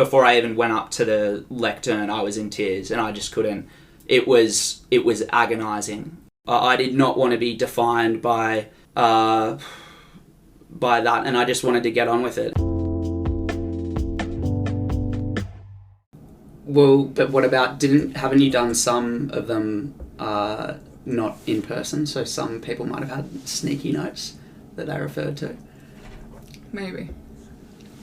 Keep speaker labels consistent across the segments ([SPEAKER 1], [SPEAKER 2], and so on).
[SPEAKER 1] before I even went up to the lectern, I was in tears and I just couldn't. It was agonising. I did not want to be defined by that, and I just wanted to get on with it. Well, but what about, haven't you done some of them not in person? So some people might have had sneaky notes that they referred to.
[SPEAKER 2] Maybe.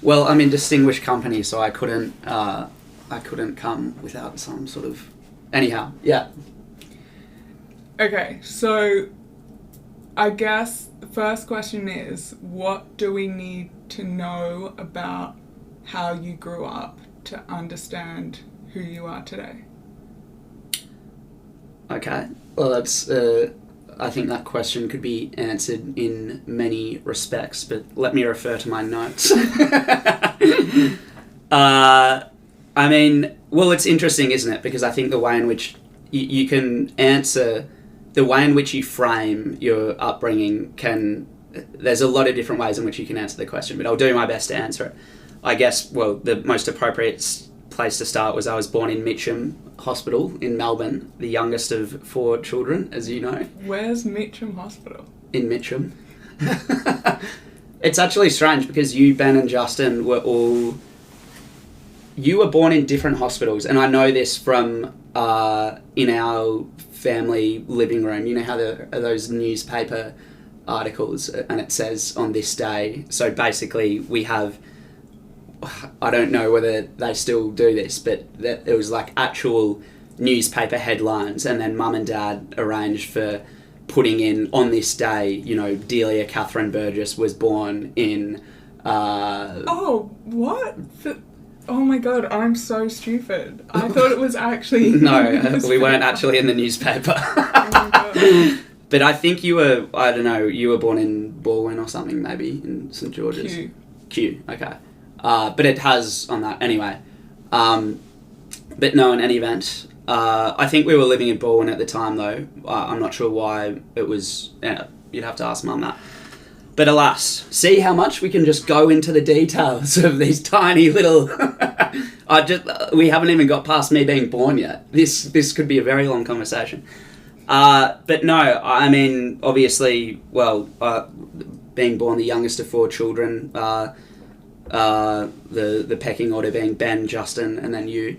[SPEAKER 1] Well, I'm in distinguished company, so I couldn't come without some sort of... Anyhow, yeah.
[SPEAKER 2] Okay, so I guess the first question is, what do we need to know about how you grew up to understand who you are today? Okay, well, that's... I think that question could be answered in many respects, but let me refer to my notes. I mean, well, it's interesting, isn't it? Because I think the way in which you can answer, the way in which you frame your upbringing there's a lot of different ways in which you can answer the question, but I'll do my best to answer it. I guess, well, the most appropriate place to start was I was born in Mitcham Hospital in Melbourne, the youngest of 4 children, as you know. Where's Mitcham Hospital?
[SPEAKER 1] In Mitcham. It's actually strange because you, Ben and Justin you were born in different hospitals, and I know this from in our family living room. You know how there are those newspaper articles and it says on this day. So basically we have, I don't know whether they still do this, but it was like actual newspaper headlines, and then Mum and Dad arranged for putting in, on this day, you know, Delia Catherine Burgess was born in...
[SPEAKER 2] Oh, what? Oh my god, I'm so stupid. I thought it was actually...
[SPEAKER 1] No, we weren't actually in the newspaper.
[SPEAKER 2] Oh my god.
[SPEAKER 1] But I think you were, I don't know, you were born in Baldwin or something, maybe, in St George's. Q, okay. But it has on that, anyway. But no, in any event, I think we were living in Baldwin at the time, though. I'm not sure why it was, you'd have to ask Mum that. But alas, see how much we can just go into the details of these tiny little... we haven't even got past me being born yet. This could be a very long conversation. But no, I mean, obviously, well, being born the youngest of 4 children, the pecking order being Ben, Justin, and then you.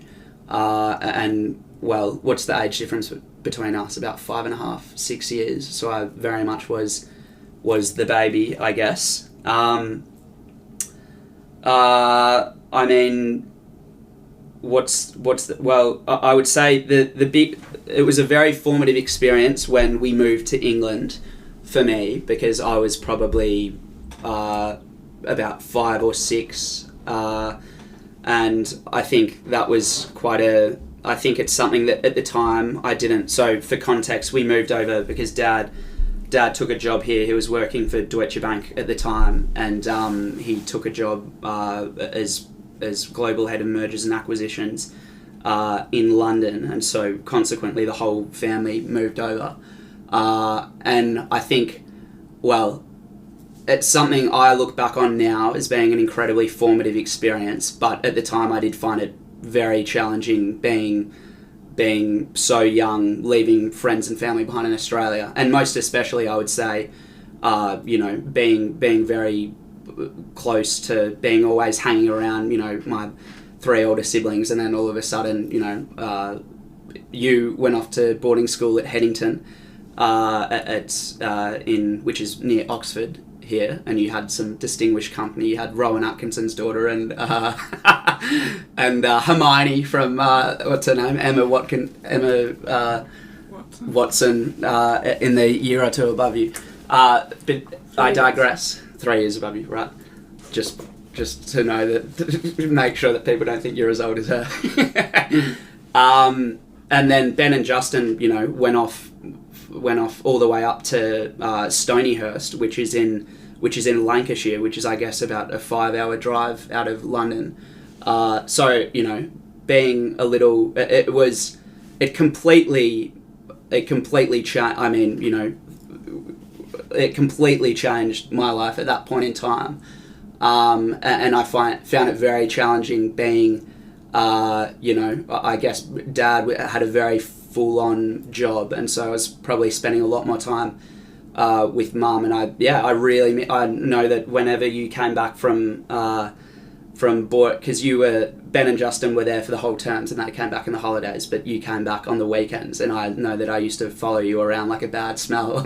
[SPEAKER 1] And, well, what's the age difference between us? About 5.5, 6 years. So I very much was the baby, I guess. I mean, I would say it was a very formative experience when we moved to England for me, because I was probably about 5 or 6, and I think that was I think it's something that at the time I didn't. So for context, we moved over because Dad took a job here. He was working for Deutsche Bank at the time, and he took a job as global head of mergers and acquisitions in London, and so consequently the whole family moved over. And I think, well, it's something I look back on now as being an incredibly formative experience, but at the time I did find it very challenging being so young, leaving friends and family behind in Australia, and most especially I would say, being very close to being always hanging around, my 3 older siblings, and then all of a sudden, you went off to boarding school at Headington, which is near Oxford here, and you had some distinguished company. You had Rowan Atkinson's daughter and Hermione from what's her name, Emma Watson in the year or 2 above you. But I digress. 3 years above you, right? Just to know that, make sure that people don't think you're as old as her. And then Ben and Justin, went off all the way up to Stonyhurst, which is in Lancashire, which is, I guess, about a 5-hour drive out of London. So, being a little, it completely changed my life at that point in time.
[SPEAKER 2] and I found it very challenging being, I guess Dad had a very full-on job, and so I was probably spending a lot more time with Mum. And I know that whenever you came back from because Ben and Justin were there for the whole terms, and they came back in the holidays, but you came back on the weekends, and I know that I used to follow you around like a bad smell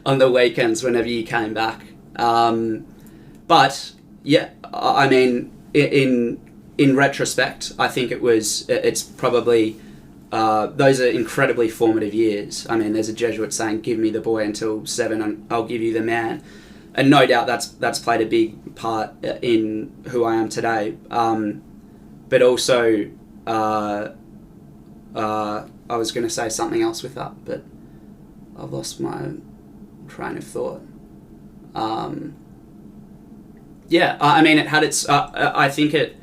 [SPEAKER 2] on the weekends whenever you came back. But yeah, I mean, in retrospect, I think it's probably those are incredibly formative years. I mean, there's a Jesuit saying, "Give me the boy until 7, and I'll give you the man." And no doubt that's played a big part in who I am today. But also, I was going to say something else with that, but I've lost my train of thought. I mean, it had its. I think it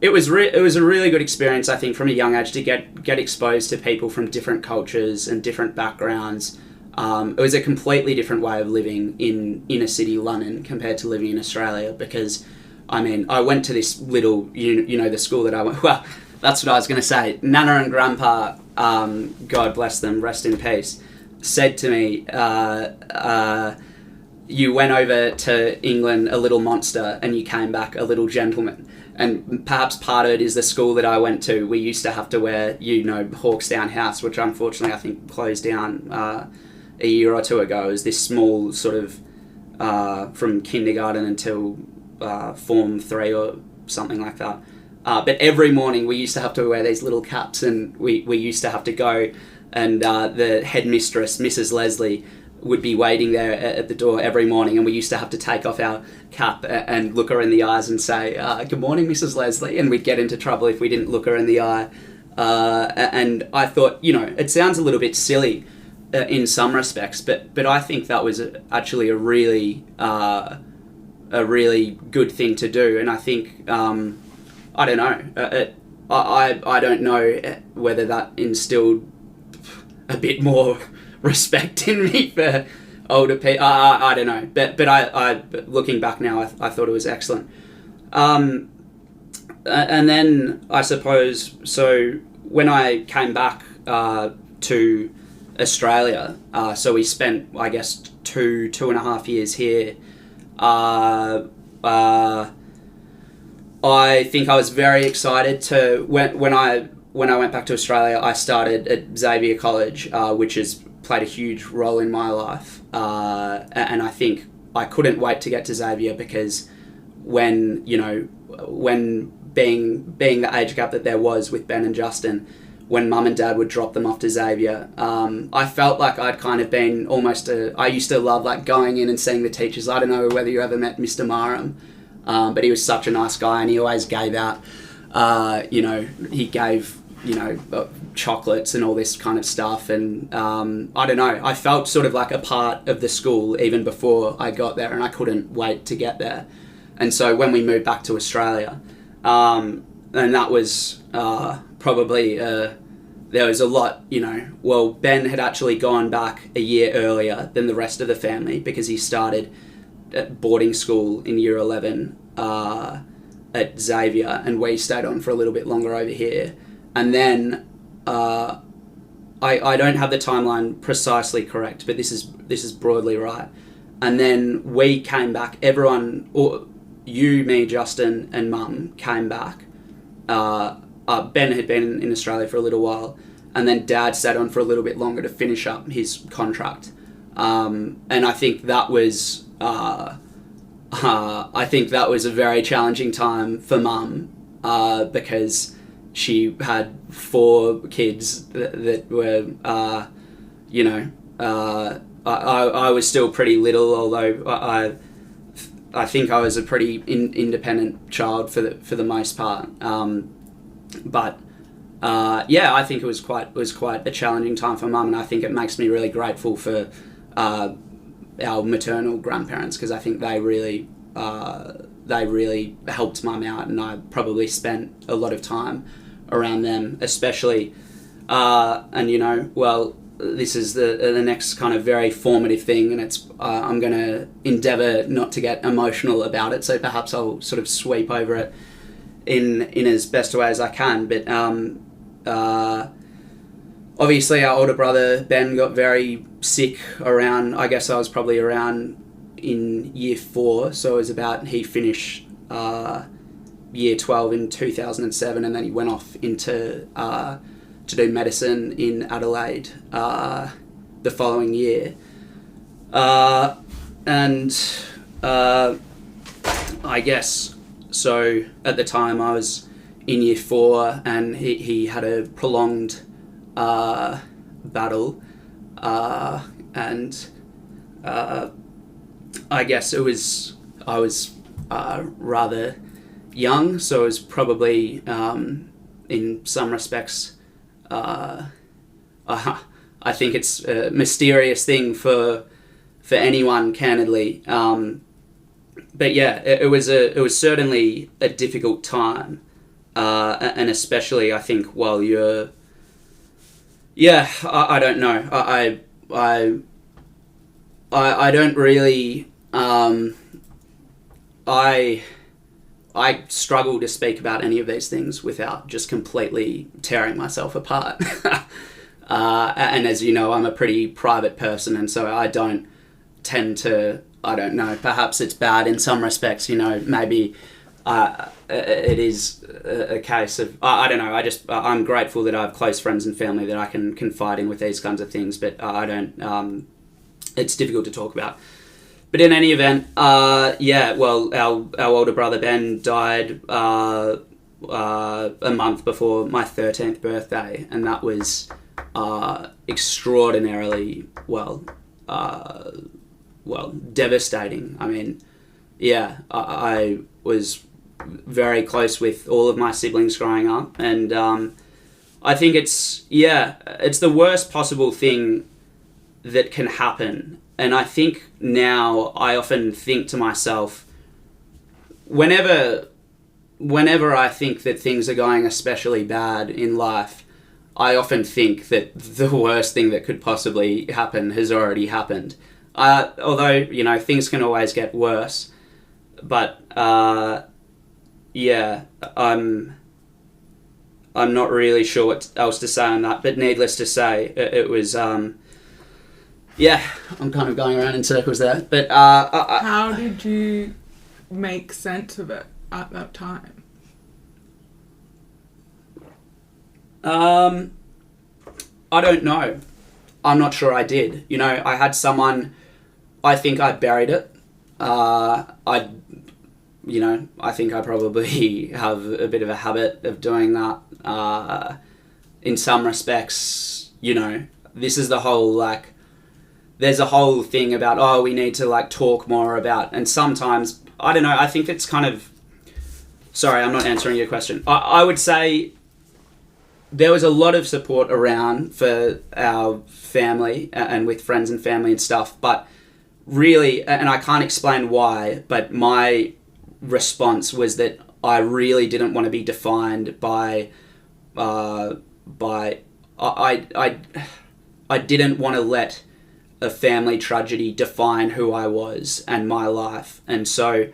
[SPEAKER 2] was a really good experience. I think from a young age to get exposed to people from different cultures and different backgrounds. It was a completely different way of living in inner city London compared to living in Australia, because, I mean, I went to this little, the school that I went, well, that's what I was going to say. Nana and Grandpa, God bless them, rest in peace, said to me, you went over to England a little monster and you came back a little gentleman. And perhaps part of it is the school that I went to. We used to have to wear, Hawkestown House, which unfortunately I think closed down a year or two ago. It was this small sort of from kindergarten until Form 3 or something like that. But every morning we used to have to wear these little caps, and we used to have to go, and the headmistress, Mrs. Leslie, would be waiting there at the door every morning, and we used to have to take off our cap and look her in the eyes and say, "Good morning, Mrs. Leslie," and we'd get into trouble if we didn't look her in the eye. And I thought, it sounds a little bit silly in some respects, but I think that was actually a really good thing to do. And I think I don't know, I don't know whether that instilled a bit more respect in me for older people. I don't know, but I looking back now, I thought it was excellent. And then I suppose, so when I came back to Australia, so we spent, I guess, 2.5 years here. I think I was very excited to when I went back to Australia. I started at Xavier College, which has played a huge role in my life, and I think I couldn't wait to get to Xavier, because when being the age gap that there was with Ben and Justin, when Mum and Dad would drop them off to Xavier, I felt like I'd kind of been almost I used to love like going in and seeing the teachers. I don't know whether you ever met Mr. Marham, but he was such a nice guy, and he always gave out, he gave, chocolates and all this kind of stuff. And I don't know, I felt sort of like a part of the school even before I got there, and I couldn't wait to get there. And so when we moved back to Australia, and that was probably, there was a lot, Ben had actually gone back a year earlier than the rest of the family, because he started at boarding school in year 11 at Xavier, and we stayed on for a little bit longer over here. And then I don't have the timeline precisely correct, but this is broadly right. And then we came back, everyone, or you, me, Justin, and Mum came back. Ben had been in Australia for a little while, and then Dad stayed on for a little bit longer to finish up his contract. And I think that was a very challenging time for Mum, because she had 4 kids that were, I was still pretty little, although I think I was a pretty independent child for the most part. But I think it was quite a challenging time for Mum, and I think it makes me really grateful for our maternal grandparents, because I think they really helped Mum out, and I probably spent a lot of time around them, especially. this is the next kind of very formative thing, and it's I'm going to endeavour not to get emotional about it, so perhaps I'll sort of sweep over it in as best a way as I can. But obviously our older brother Ben got very sick around, I guess I was probably around in year 4, so it was about, he finished year 12 in 2007, and then he went off into to do medicine in Adelaide the following year. And I guess, so at the time I was in year 4, and he had a prolonged battle, and I guess I was rather young, so it was probably in some respects I think it's a mysterious thing for anyone, candidly. But yeah, it was certainly a difficult time, and especially I think while you're, I don't know, I don't really, I struggle to speak about any of these things without just completely tearing myself apart. And as you know, I'm a pretty private person, and so I don't tend to, I don't know, perhaps it's bad in some respects, maybe it is a case of, I don't know, I'm grateful that I have close friends and family that I can confide in with these kinds of things, but I don't, it's difficult to talk about. But in any event, our older brother Ben died a month before my 13th birthday, and that was extraordinarily, devastating. I mean, I was very close with all of my siblings growing up, and I think it's the worst possible thing that can happen. And I think now I often think to myself, whenever I think that things are going especially bad in life, I often think that the worst thing that could possibly happen has already happened. Although, things can always get worse. But, I'm not really sure what else to say on that. But needless to say, it was... I'm kind of going around in circles there. But
[SPEAKER 3] how did you make sense of it at that time?
[SPEAKER 2] I don't know. I'm not sure I did. I had someone, I think I buried it. I think I probably have a bit of a habit of doing that. In some respects, this is the whole, there's a whole thing about, we need to, talk more about, and sometimes, I don't know, I think it's kind of, sorry, I'm not answering your question. I would say there was a lot of support around for our family and with friends and family and stuff, but really, and I can't explain why, but my response was that I really didn't want to be defined by I didn't want to let a family tragedy define who I was and my life. And so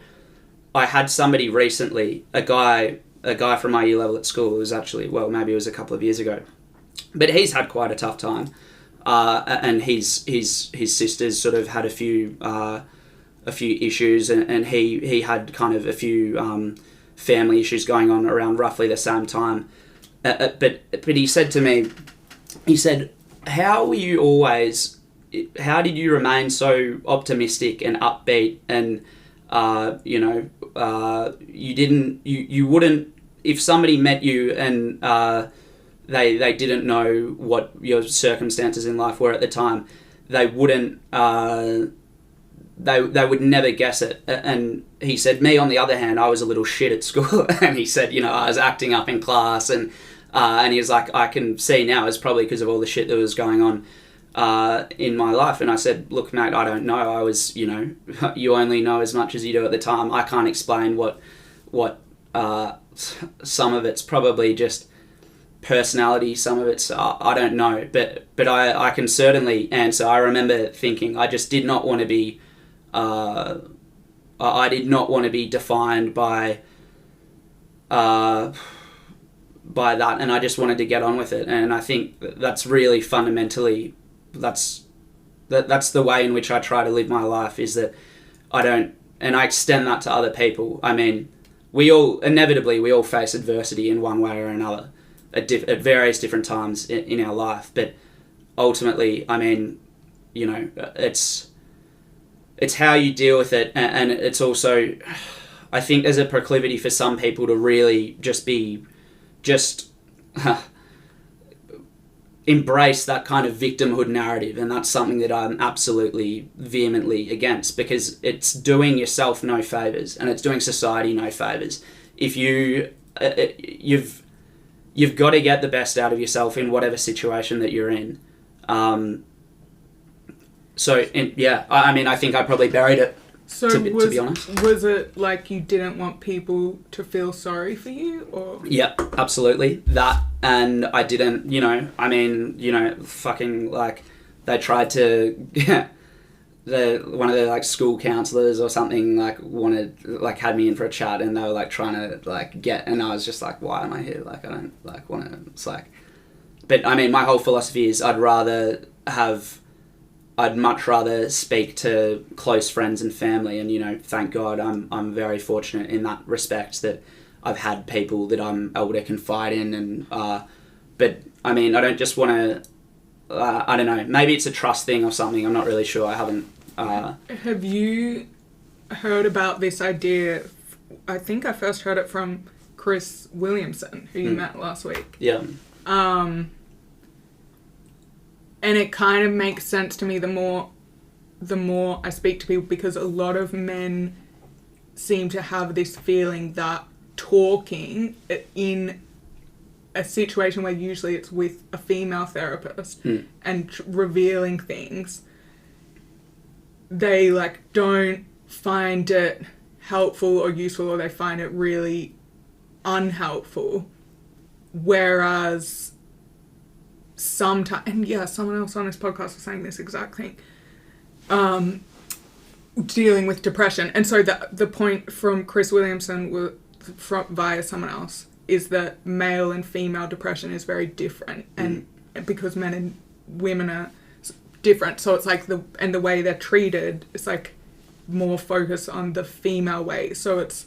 [SPEAKER 2] I had somebody recently, a guy from my year level at school, it was actually, maybe it was a couple of years ago, but he's had quite a tough time. And his sisters sort of had a few issues, and he had kind of a few family issues going on around roughly the same time. But he said to me, how did you remain so optimistic and upbeat, and you wouldn't, if somebody met you and they didn't know what your circumstances in life were at the time, they wouldn't they would never guess it. And he said, me on the other hand, I was a little shit at school. And he said, I was acting up in class, and he was like, I can see now it's probably because of all the shit that was going on in my life. And I said, look, mate, I don't know. I was, you only know as much as you do at the time. I can't explain what some of it's probably just personality, some of it's I don't know, but I can certainly answer. I remember thinking I just did not want to be I did not want to be defined by that, and I just wanted to get on with it. And I think that's really fundamentally that's the way in which I try to live my life, is that I don't, and I extend that to other people. I mean, we all face adversity in one way or another at various different times in our life, but ultimately, I mean, you know, it's how you deal with it, and it's also, I think there's a proclivity for some people to really just embrace that kind of victimhood narrative, and that's something that I'm absolutely vehemently against, because it's doing yourself no favours and it's doing society no favours. If you've got to get the best out of yourself in whatever situation that you're in. I mean, I think I probably buried it.
[SPEAKER 3] So
[SPEAKER 2] to be honest,
[SPEAKER 3] was it like you didn't want people to feel sorry for you, or?
[SPEAKER 2] Yeah, absolutely. That, and I didn't, you know, I mean, you know, fucking, like, they tried to, one of the, like, school counsellors or something, like, had me in for a chat, and they were, like, trying to, like, and I was just like, why am I here? Like, I don't, like, want to, it's like, but, I mean, my whole philosophy is I'd much rather speak to close friends and family, and, you know, thank God I'm very fortunate in that respect that I've had people that I'm able to confide in, and but I mean, I don't just want to I don't know, maybe it's a trust thing or something, I'm not really sure. I haven't
[SPEAKER 3] Have you heard about this idea? I think I first heard it from Chris Williamson, who you met last week.
[SPEAKER 2] Yeah.
[SPEAKER 3] And it kind of makes sense to me the more I speak to people, because a lot of men seem to have this feeling that talking in a situation where usually it's with a female therapist and revealing things, they like don't find it helpful or useful, or they find it really unhelpful. Whereas sometimes, and yeah, someone else on this podcast was saying this exact thing, dealing with depression. And so the point from Chris Williamson via someone else is that male and female depression is very different, and because men and women are different, so it's like the way they're treated, it's like more focused on the female way. So it's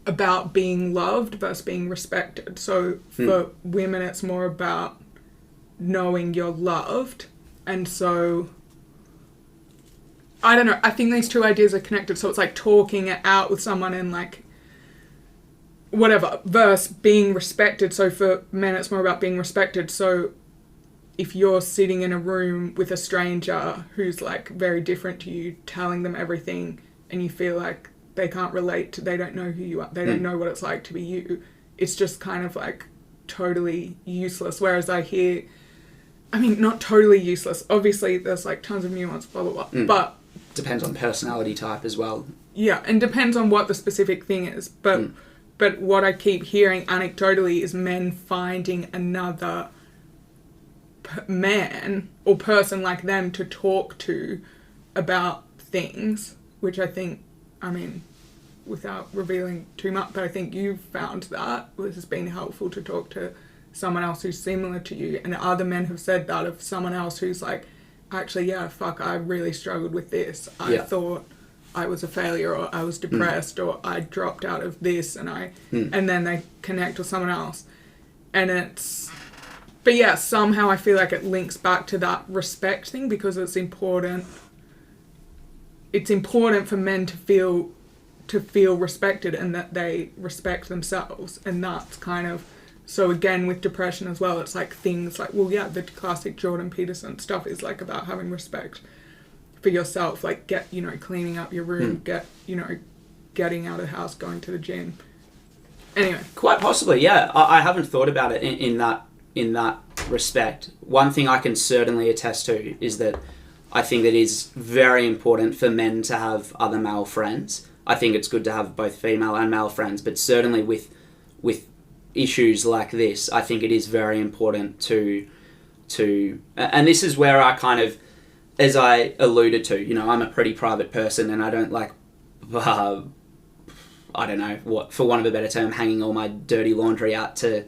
[SPEAKER 3] about being loved versus being respected. So for women, it's more about knowing you're loved, and so I don't know, I think these two ideas are connected. So it's like talking it out with someone and like whatever, versus being respected. So for men, it's more about being respected. So if you're sitting in a room with a stranger who's like very different to you, telling them everything, and you feel like they can't relate to, they don't know who you are, they don't know what it's like to be you, it's just kind of like totally useless. Whereas I hear, I mean, not totally useless, obviously there's like tons of nuance, blah blah blah, but
[SPEAKER 2] depends on personality type as well.
[SPEAKER 3] Yeah, and depends on what the specific thing is, but what I keep hearing anecdotally is men finding another man or person like them to talk to about things, which I think, I mean, without revealing too much, but I think you've found that this has been helpful to talk to someone else who's similar to you, and other men have said that of someone else who's like, actually, yeah, fuck, I really struggled with this. I thought I was a failure, or I was depressed, or I dropped out of this, and and then they connect with someone else. And but yeah, somehow I feel like it links back to that respect thing, because it's important. It's important for men to feel respected, and that they respect themselves. And that's kind of, so again, with depression as well, it's like things like, well, yeah, the classic Jordan Peterson stuff is like about having respect for yourself, like cleaning up your room, getting out of the house, going to the gym. Anyway.
[SPEAKER 2] Quite possibly, yeah. I haven't thought about it in that respect. One thing I can certainly attest to is that I think it is very important for men to have other male friends. I think it's good to have both female and male friends, but certainly with issues like this, I think it is very important to and this is where I kind of, as I alluded to, you know, I'm a pretty private person and I don't like, I don't know, what, for want of a better term, hanging all my dirty laundry out to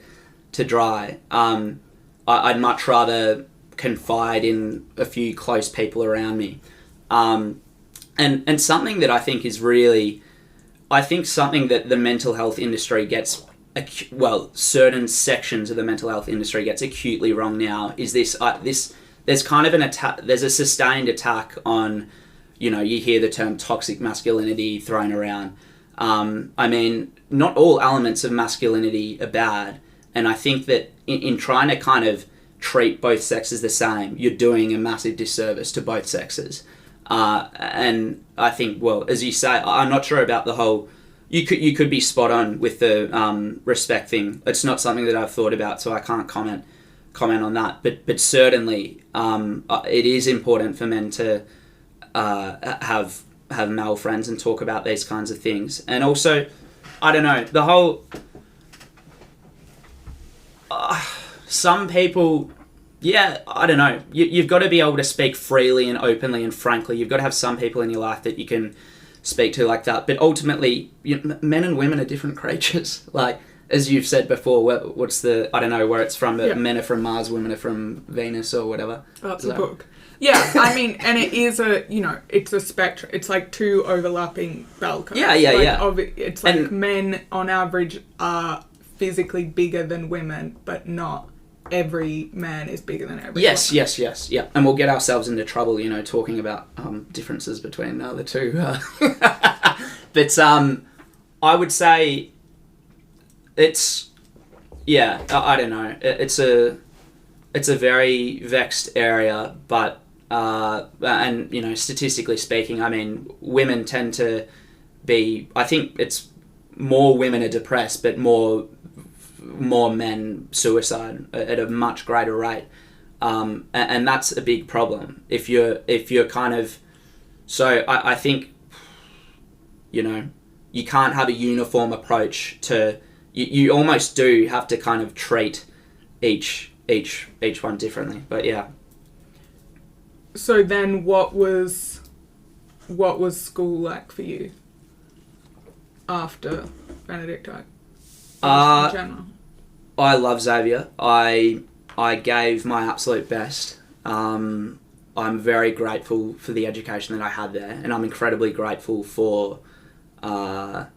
[SPEAKER 2] dry. I'd much rather confide in a few close people around me. And something that I think is really, I think something that the mental health industry gets, well, certain sections of the mental health industry gets acutely wrong now is this, there's kind of an attack, there's a sustained attack on, you know, you hear the term toxic masculinity thrown around. I mean, not all elements of masculinity are bad. And I think that in trying to kind of treat both sexes the same, you're doing a massive disservice to both sexes. And I think, well, as you say, I'm not sure about the whole, you could be spot on with the respect thing. It's not something that I've thought about, so I can't comment on that. But certainly, it is important for men to have male friends and talk about these kinds of things. And also, I don't know, the whole, some people, yeah, I don't know, you've got to be able to speak freely and openly and frankly. You've got to have some people in your life that you can speak to like that. But ultimately, men and women are different creatures. Like, as you've said before, what's the, I don't know where it's from, but yeah. Men are from Mars, women are from Venus or whatever.
[SPEAKER 3] That's a book. Yeah, I mean, and it is a, you know, it's a spectrum. It's like two overlapping bell curves. Yeah. It's like men on average are physically bigger than women, but not every man is bigger than every woman.
[SPEAKER 2] Yes. Yeah. And we'll get ourselves into trouble, you know, talking about differences between the two. But I would say it's, yeah, I don't know. It's a very vexed area, but and, you know, statistically speaking, I mean, women tend to be, I think it's more women are depressed, but more men suicide at a much greater rate. And that's a big problem. If you're kind of, so I think, you know, you can't have a uniform approach to, you almost do have to kind of treat each one differently, but yeah.
[SPEAKER 3] So then what was school like for you after Benedictine? In general?
[SPEAKER 2] I love Xavier. I gave my absolute best. I'm very grateful for the education that I had there, and I'm incredibly grateful for a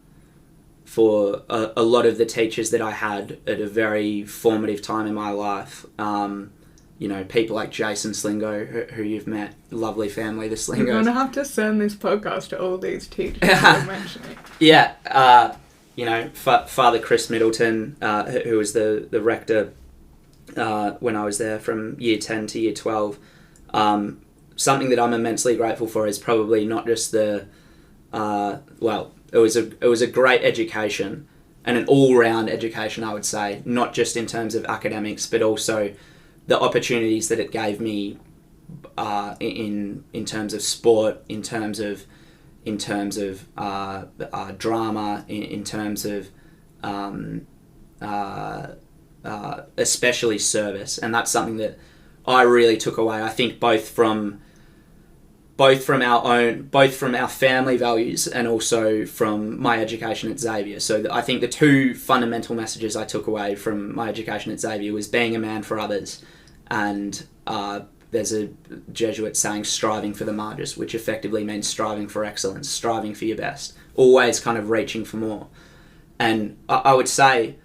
[SPEAKER 2] lot of the teachers that I had at a very formative time in my life. You know, people like Jason Slingo, who you've met, lovely family, the Slingos.
[SPEAKER 3] You're going to have to send this podcast to all these teachers you're mentioning.
[SPEAKER 2] Yeah, you know, Father Chris Middleton, who was the rector when I was there from year 10 to year 12. Something that I'm immensely grateful for is probably not just the, well, it was a great education and an all-round education, I would say, not just in terms of academics, but also the opportunities that it gave me in terms of sport, in terms of drama, in terms of especially service, and that's something that I really took away. I think both from our family values and also from my education at Xavier. So I think the two fundamental messages I took away from my education at Xavier was being a man for others, and there's a Jesuit saying striving for the margus, which effectively means striving for excellence, striving for your best, always kind of reaching for more. And I would say,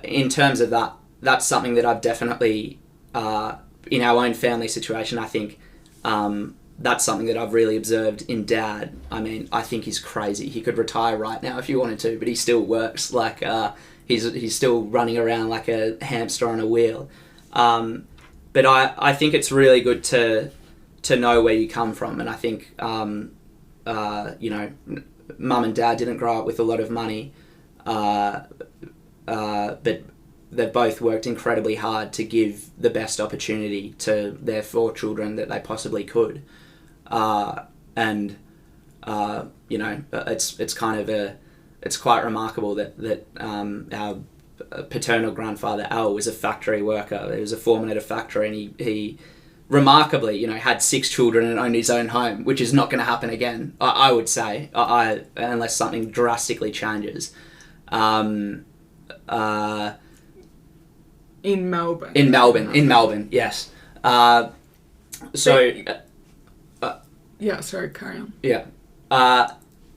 [SPEAKER 2] in terms of that, that's something that I've definitely, in our own family situation, I think that's something that I've really observed in Dad. I mean, I think he's crazy. He could retire right now if he wanted to, but he still works like he's still running around like a hamster on a wheel. But I think it's really good to know where you come from, and I think you know, Mum and Dad didn't grow up with a lot of money, but they've both worked incredibly hard to give the best opportunity to their 4 children that they possibly could, and you know, it's kind of it's quite remarkable that paternal grandfather Al was a factory worker. He was a foreman at a factory, and he remarkably, had 6 children and owned his own home, which is not going to happen again. I would say, unless something drastically changes.
[SPEAKER 3] In Melbourne.
[SPEAKER 2] In Melbourne, yes.
[SPEAKER 3] Yeah, sorry, carry on.
[SPEAKER 2] Yeah.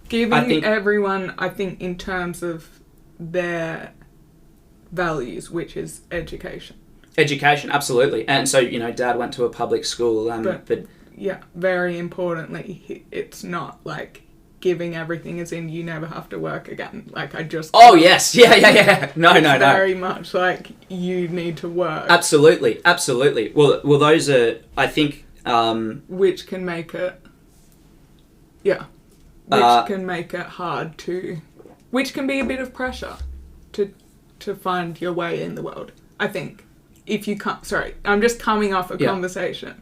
[SPEAKER 3] Giving everyone, I think, in terms of their values, which is education.
[SPEAKER 2] Education, absolutely. And so, Dad went to a public school. But
[SPEAKER 3] yeah, very importantly, it's not like giving everything as in you never have to work again. Like, I just...
[SPEAKER 2] Oh, yes. Yeah. No.
[SPEAKER 3] Very much like you need to work.
[SPEAKER 2] Absolutely. Well, those are, I think...
[SPEAKER 3] which can make it... Yeah. Which can make it hard to... Which can be a bit of pressure to find your way in the world, I think. If you can't... Sorry, I'm just coming off a conversation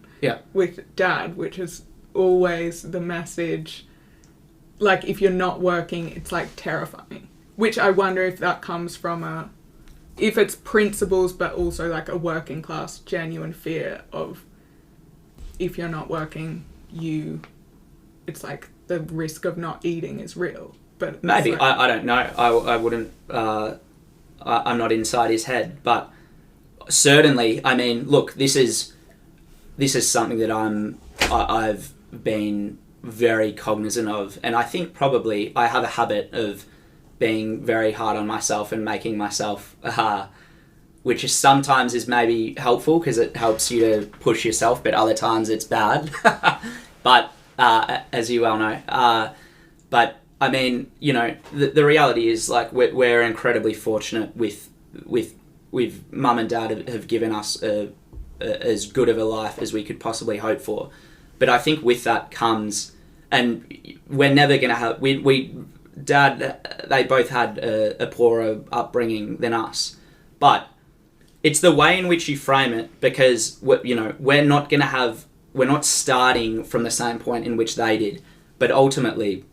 [SPEAKER 3] with Dad, which is always the message... Like, if you're not working, it's, like, terrifying. Which I wonder if that comes from if it's principles, but also, like, a working class genuine fear of if you're not working, it's, like, the risk of not eating is real. But
[SPEAKER 2] maybe.
[SPEAKER 3] Like,
[SPEAKER 2] I don't know. I wouldn't... I'm not inside his head. But certainly, I mean, look, this is something that I've been... very cognizant of, and I think probably I have a habit of being very hard on myself and making myself which is sometimes is maybe helpful because it helps you to push yourself, but other times it's bad. But as you well know, but I mean, the reality is, like, we're incredibly fortunate with Mum and Dad have given us as good of a life as we could possibly hope for. But I think with that comes, and we're never going to have... Dad, they both had a poorer upbringing than us. But it's the way in which you frame it, because, we're not going to have... We're not starting from the same point in which they did. But ultimately,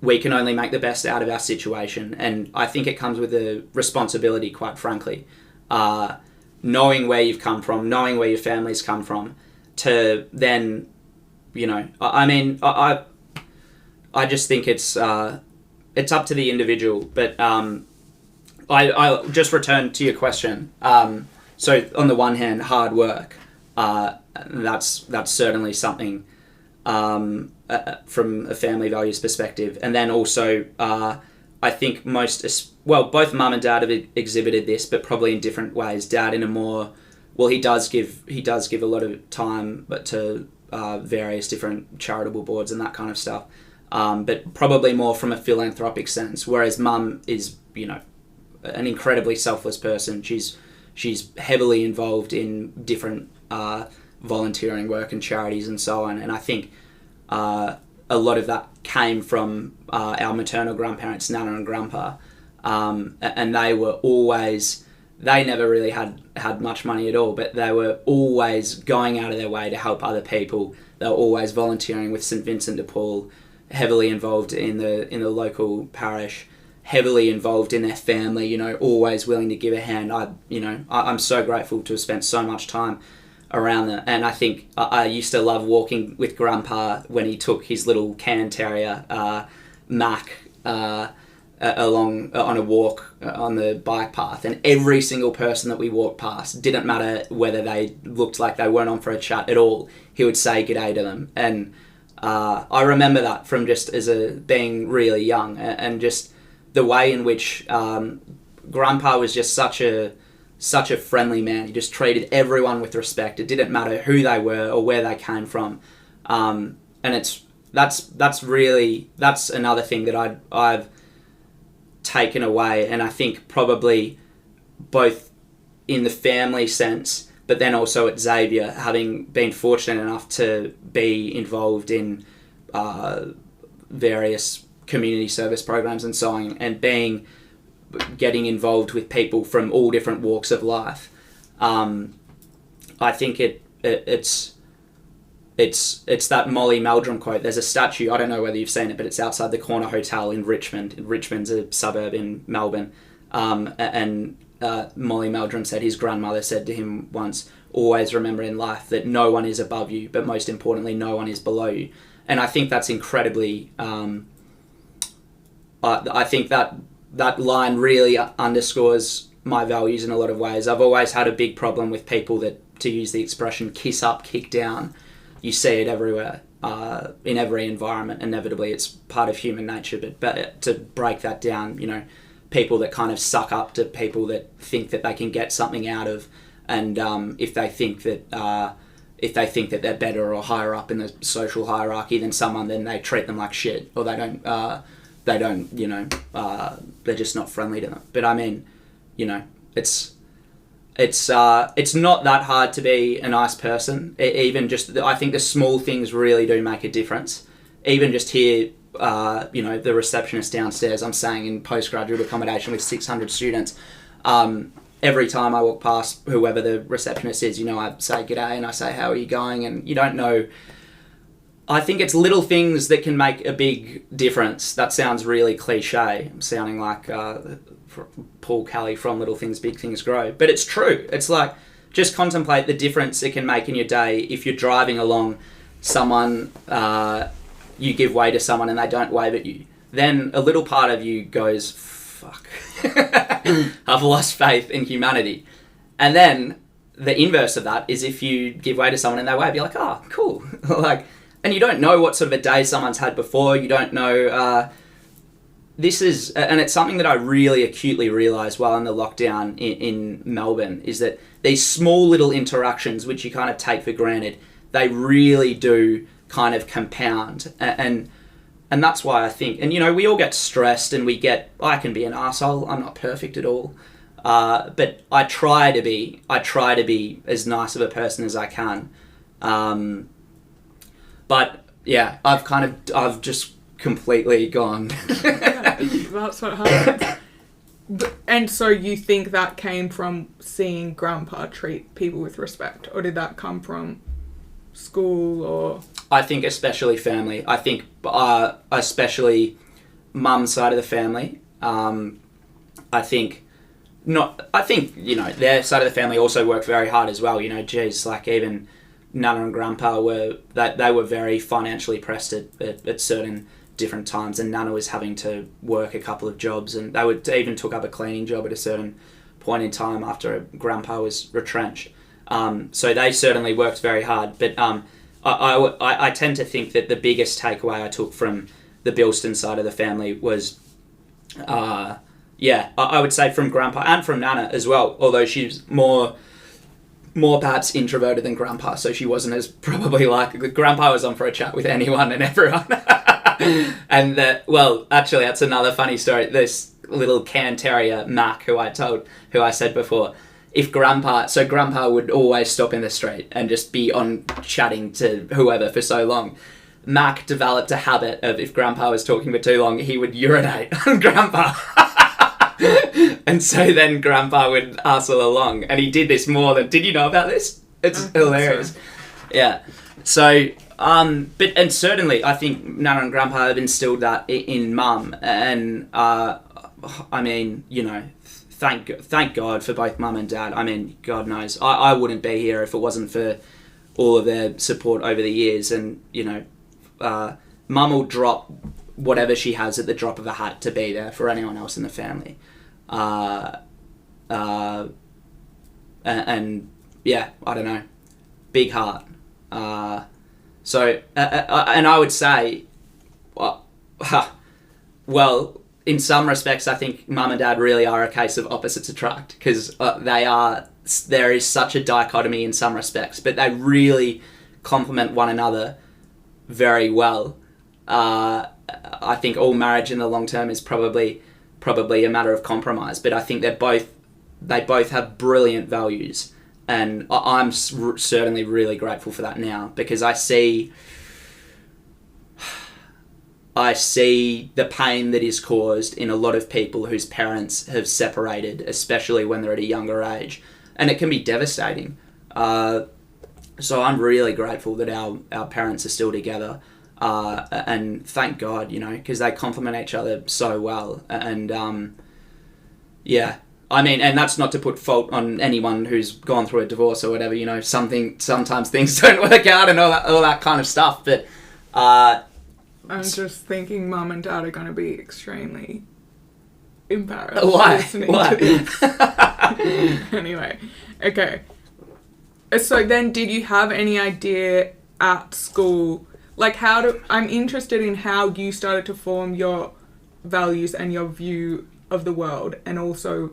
[SPEAKER 2] we can only make the best out of our situation. And I think it comes with a responsibility, quite frankly. Knowing where you've come from, knowing where your family's come from, to then... I mean, I just think it's up to the individual. But I'll just return to your question. So on the one hand, hard work. That's certainly something from a family values perspective. And then also, I think both Mum and Dad have exhibited this, but probably in different ways. Dad in a more... Well, he does give a lot of time, but to... various different charitable boards and that kind of stuff, but probably more from a philanthropic sense, whereas Mum is an incredibly selfless person. She's heavily involved in different volunteering work and charities and so on, and I think a lot of that came from our maternal grandparents, Nana and Grandpa, and they never really had much money at all, but they were always going out of their way to help other people. They were always volunteering with St. Vincent de Paul, heavily involved in the local parish, heavily involved in their family, always willing to give a hand. I'm so grateful to have spent so much time around them. And I think I used to love walking with Grandpa when he took his little Cairn Terrier, Mac, along on a walk on the bike path, and every single person that we walked past, didn't matter whether they looked like they weren't on for a chat at all, he would say g'day to them. And I remember that from just being really young, and just the way in which Grandpa was just such a friendly man. He just treated everyone with respect. It didn't matter who they were or where they came from, and that's another thing that I've taken away, and I think probably both in the family sense, but then also at Xavier, having been fortunate enough to be involved in various community service programs and so on, and getting involved with people from all different walks of life. I think it's that Molly Meldrum quote. There's a statue, I don't know whether you've seen it, but it's outside the Corner Hotel in Richmond. Richmond's a suburb in Melbourne. And Molly Meldrum said his grandmother said to him once, always remember in life that no one is above you, but most importantly, no one is below you. And I think that's incredibly... I think that line really underscores my values in a lot of ways. I've always had a big problem with people that, to use the expression, kiss up, kick down. You see it everywhere, in every environment. Inevitably, it's part of human nature. But to break that down, people that kind of suck up to people that think that they can get something out of, and if they think that they're better or higher up in the social hierarchy than someone, then they treat them like shit, or they're just not friendly to them. But I mean, it's not that hard to be a nice person. I think the small things really do make a difference. Even just here, the receptionist downstairs, I'm saying in postgraduate accommodation with 600 students, every time I walk past whoever the receptionist is, I say g'day and I say, how are you going? And you don't know. I think it's little things that can make a big difference. That sounds really cliche. I'm sounding like Paul Kelly from Little Things, Big Things Grow. But it's true. It's like, just contemplate the difference it can make in your day if you're driving along someone, you give way to someone and they don't wave at you. Then a little part of you goes, fuck, I've lost faith in humanity. And then the inverse of that is if you give way to someone and they wave, you're like, oh, cool. And you don't know what sort of a day someone's had before. You don't know. And it's something that I really acutely realised while in the lockdown in Melbourne, is that these small little interactions, which you kind of take for granted, they really do kind of compound. And that's why I think, and we all get stressed and I can be an arsehole. I'm not perfect at all. But I try to be as nice of a person as I can. But yeah, I've just completely gone.
[SPEAKER 3] Yeah, that's what happens. And so you think that came from seeing Grandpa treat people with respect, or did that come from school? Or
[SPEAKER 2] I think especially family. I think especially mum's side of the family. I think their side of the family also worked very hard as well. Even Nana and Grandpa were very financially pressed at certain different times, and Nana was having to work a couple of jobs, and they even took up a cleaning job at a certain point in time after Grandpa was retrenched. So they certainly worked very hard. But I tend to think that the biggest takeaway I took from the Bilston side of the family was, I would say from Grandpa and from Nana as well, although she's more perhaps introverted than Grandpa, so she wasn't as probably like... Grandpa was on for a chat with anyone and everyone. And actually, that's another funny story. This little can terrier, Mac, who I said before, Grandpa would always stop in the street and just be on chatting to whoever for so long. Mac developed a habit of, if Grandpa was talking for too long, he would urinate on Grandpa. And so then Grandpa would hustle along, and he did this more than... Did you know about this? It's hilarious. So. Yeah. So, and certainly I think Nana and Grandpa have instilled that in Mum, and thank God for both Mum and Dad. I mean, God knows, I wouldn't be here if it wasn't for all of their support over the years, and Mum will drop whatever she has at the drop of a hat to be there for anyone else in the family. And yeah, I don't know, big heart. And I would say, well, in some respects, I think Mum and Dad really are a case of opposites attract, because there is such a dichotomy in some respects, but they really complement one another very well. I think all marriage in the long term is probably a matter of compromise, but I think they both have brilliant values, and I'm certainly really grateful for that now, because I see the pain that is caused in a lot of people whose parents have separated, especially when they're at a younger age, and it can be devastating. So I'm really grateful that our parents are still together. And thank God, because they complement each other so well. And Yeah. I mean, and that's not to put fault on anyone who's gone through a divorce or whatever, you know, sometimes things don't work out and all that kind of stuff, but...
[SPEAKER 3] I'm just thinking mum and dad are going to be extremely embarrassed.
[SPEAKER 2] Why?
[SPEAKER 3] To this. Anyway, okay. So then did you have any idea at school, like I'm interested in how you started to form your values and your view of the world, and also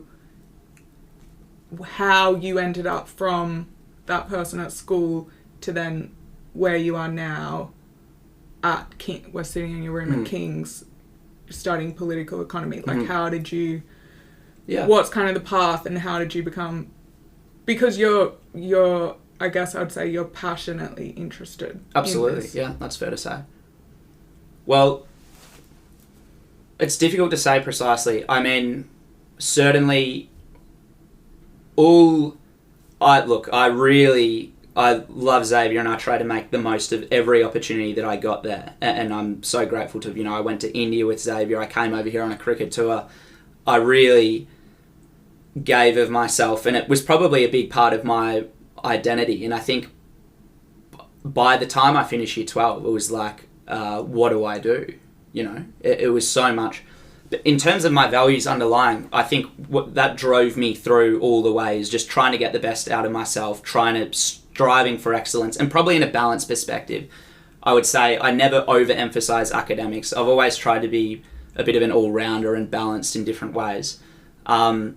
[SPEAKER 3] how you ended up from that person at school to then where you are now at we're sitting in your room at King's studying political economy. Like how did you, what's kind of the path, and how did you become, because you're I guess I'd say you're passionately interested.
[SPEAKER 2] Absolutely,
[SPEAKER 3] in this.
[SPEAKER 2] yeah, that's fair to say. Well, it's difficult to say precisely. I mean, certainly I love Xavier, and I try to make the most of every opportunity that I got there. And I'm so grateful to, you know, I went to India with Xavier, I came over here on a cricket tour. I really gave of myself, and it was probably a big part of my identity. And I think by the time I finished year 12, it was like, what do I do? You know, it was so much. But in terms of my values underlying, I think what that drove me through all the way is just trying to get the best out of myself, striving for excellence, and probably in a balanced perspective. I would say I never overemphasize academics. I've always tried to be a bit of an all-rounder and balanced in different ways. And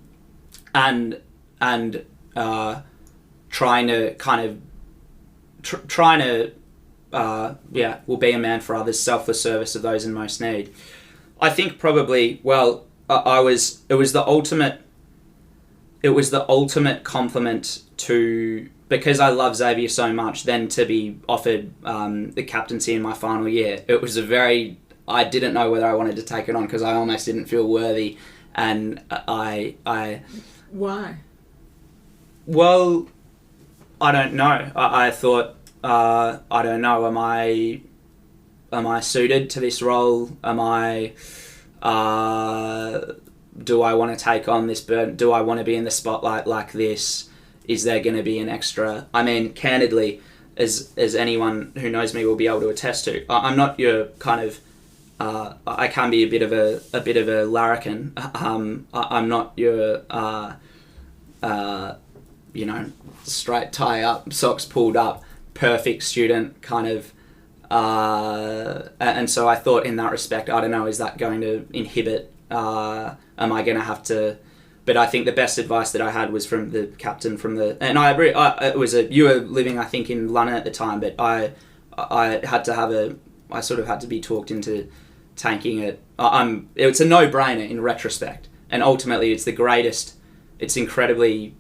[SPEAKER 2] trying to kind of will be a man for others, selfless service of those in most need. I think probably, well, it was the ultimate compliment to, because I love Xavier so much, then to be offered the captaincy in my final year. It was I didn't know whether I wanted to take it on because I almost didn't feel worthy, and I
[SPEAKER 3] Why?
[SPEAKER 2] Well, I don't know. I thought, I don't know, am I suited to this role? Am I, do I want to take on this burden? Do I want to be in the spotlight like this? Is there going to be an extra? I mean, candidly, as anyone who knows me will be able to attest to, I'm not your kind of, I can be a bit of a larrikin. I'm not your, you know, straight tie up, socks pulled up, perfect student kind of, and so I thought in that respect, I don't know, is that going to inhibit, am I going to have to, but I think the best advice that I had was from the captain and I agree, you were living, I think, in London at the time, but I sort of had to be talked into tanking it. It's a no-brainer in retrospect, and ultimately it's the greatest, it's incredibly,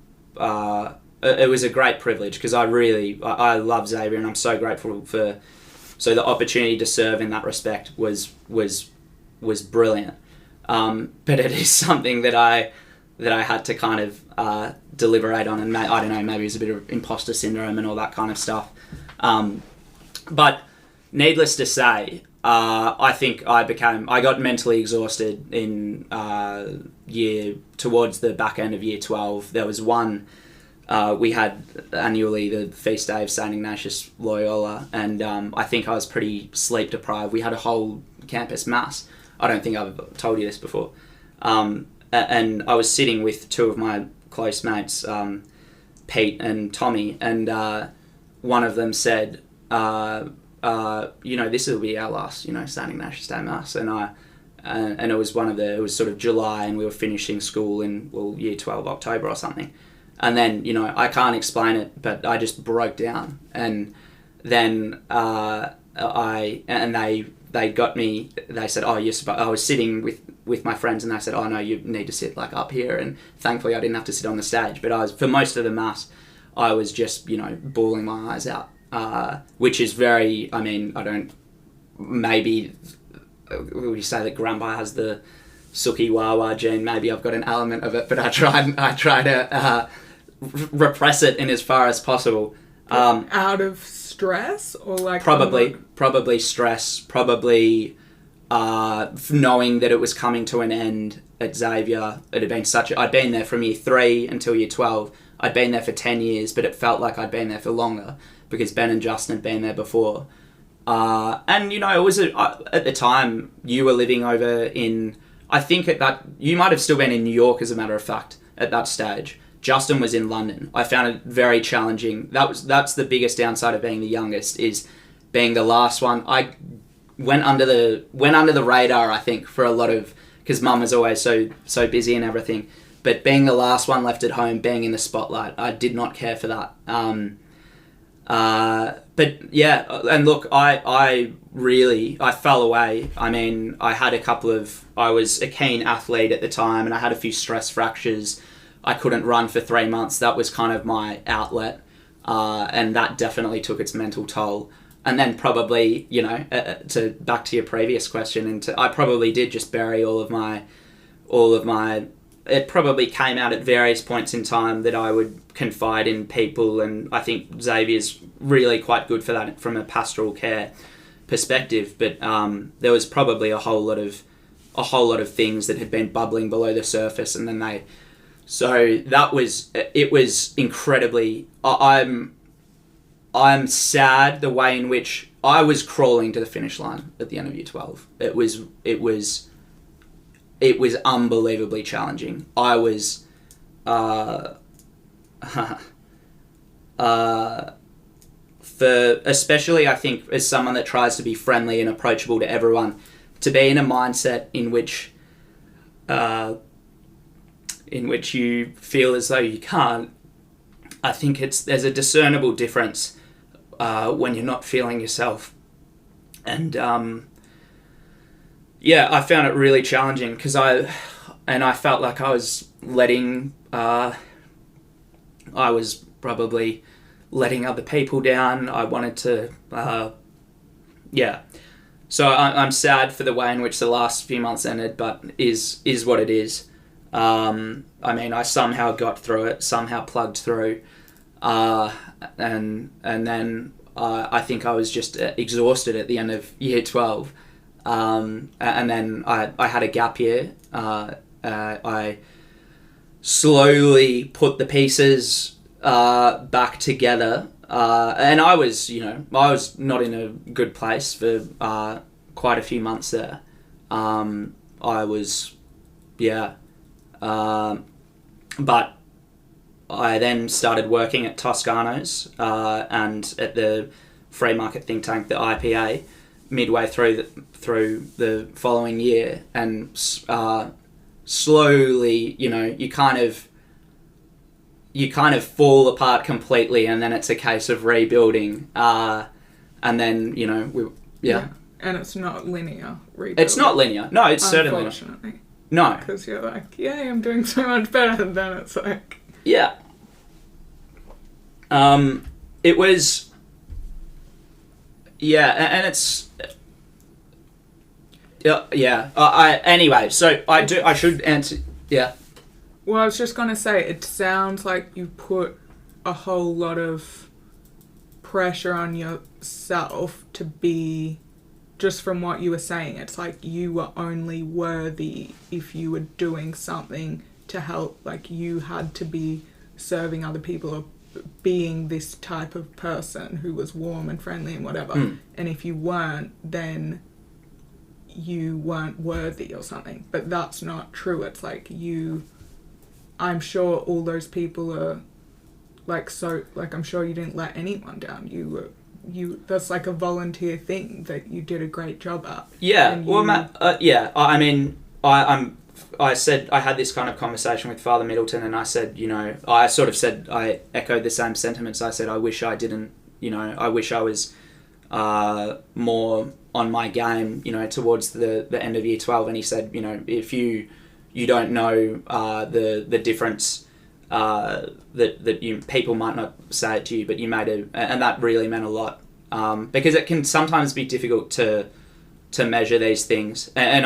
[SPEAKER 2] it was a great privilege because I love Xavier, and I'm so grateful so the opportunity to serve in that respect was brilliant. But it is something that I had to kind of deliberate on, and I don't know, maybe it's a bit of imposter syndrome and all that kind of stuff. But needless to say, I think I got mentally exhausted in towards the back end of year 12. There was one, we had annually the feast day of St. Ignatius Loyola, and I think I was pretty sleep deprived. We had a whole campus mass. I don't think I've told you this before. And I was sitting with two of my close mates, Pete and Tommy, and one of them said, you know, this will be our last, you know, St. Ignatius Day Mass. And it was it was sort of July, and we were finishing school in, year 12, October or something. And then, you know, I can't explain it, but I just broke down. And then they got me, they said, oh, I was sitting with my friends, and they said, oh no, you need to sit like up here. And thankfully I didn't have to sit on the stage, but for most of the mass, I was just, you know, bawling my eyes out, which is very, I mean, maybe we say that grandpa has the Suki Wawa gene, maybe I've got an element of it, but I try to repress it in as far as possible.
[SPEAKER 3] Out of stress, or like
[SPEAKER 2] probably stress, probably knowing that it was coming to an end, at Xavier. It had been I'd been there from year 3 until year 12. I'd been there for 10 years, but it felt like I'd been there for longer because Ben and Justin had been there before. And, you know, it was at the time you were living over in, I think you might have still been in New York, as a matter of fact, at that stage. Justin was in London. I found it very challenging. That's the biggest downside of being the youngest, is being the last one. I went under the radar, I think, for a lot of, because Mum was always so busy and everything. But being the last one left at home, being in the spotlight, I did not care for that. But yeah, and look, I fell away. I mean, I was a keen athlete at the time, and I had a few stress fractures. I couldn't run for 3 months. That was kind of my outlet. And that definitely took its mental toll. And then probably, you know, back to your previous question, I probably did just bury all of my, it probably came out at various points in time that I would confide in people, and I think Xavier's really quite good for that from a pastoral care perspective. But there was probably a whole lot of things that had been bubbling below the surface, and then it was incredibly. I'm sad the way in which I was crawling to the finish line at the end of year 12. It was unbelievably challenging. I was, especially I think as someone that tries to be friendly and approachable to everyone, to be in a mindset in which you feel as though you can't, I think there's a discernible difference when you're not feeling yourself. And yeah, I found it really challenging because I felt like I was probably letting other people down. I wanted to, yeah. So I'm sad for the way in which the last few months ended, but is what it is. I mean, I somehow got through it, somehow plugged through, and then I think I was just exhausted at the end of year 12. And then I had a gap year. I slowly put the pieces back together, and I was not in a good place for quite a few months there. But I then started working at Toscano's and at the free market think tank, the IPA, midway through the following year, and slowly, you kind of fall apart completely, and then it's a case of rebuilding, and then
[SPEAKER 3] and it's not linear rebuilding.
[SPEAKER 2] It's not linear. No, it's certainly not.
[SPEAKER 3] Unfortunately.
[SPEAKER 2] No,
[SPEAKER 3] because you're like, yay, I'm doing so much better, and then it's like,
[SPEAKER 2] yeah. It was, yeah, and it's, yeah. Anyway, so I should answer. Yeah.
[SPEAKER 3] Well, I was just gonna say, it sounds like you put a whole lot of pressure on yourself to be. Just from what you were saying, it's like you were only worthy if you were doing something to help. Like, you had to be serving other people or being this type of person who was warm and friendly and whatever. And if you weren't, then you weren't worthy or something. But that's not true. It's like I'm sure all those people are I'm sure you didn't let anyone down. That's like a volunteer thing that you did a great job at.
[SPEAKER 2] Yeah. I mean, I said I had this kind of conversation with Father Middleton, and I said, I echoed the same sentiments. I said, I wish I didn't, I wish I was more on my game, towards the end of year 12. And he said, if you don't know the difference. That people might not say it to you, but you made and that really meant a lot, because it can sometimes be difficult to measure these things. And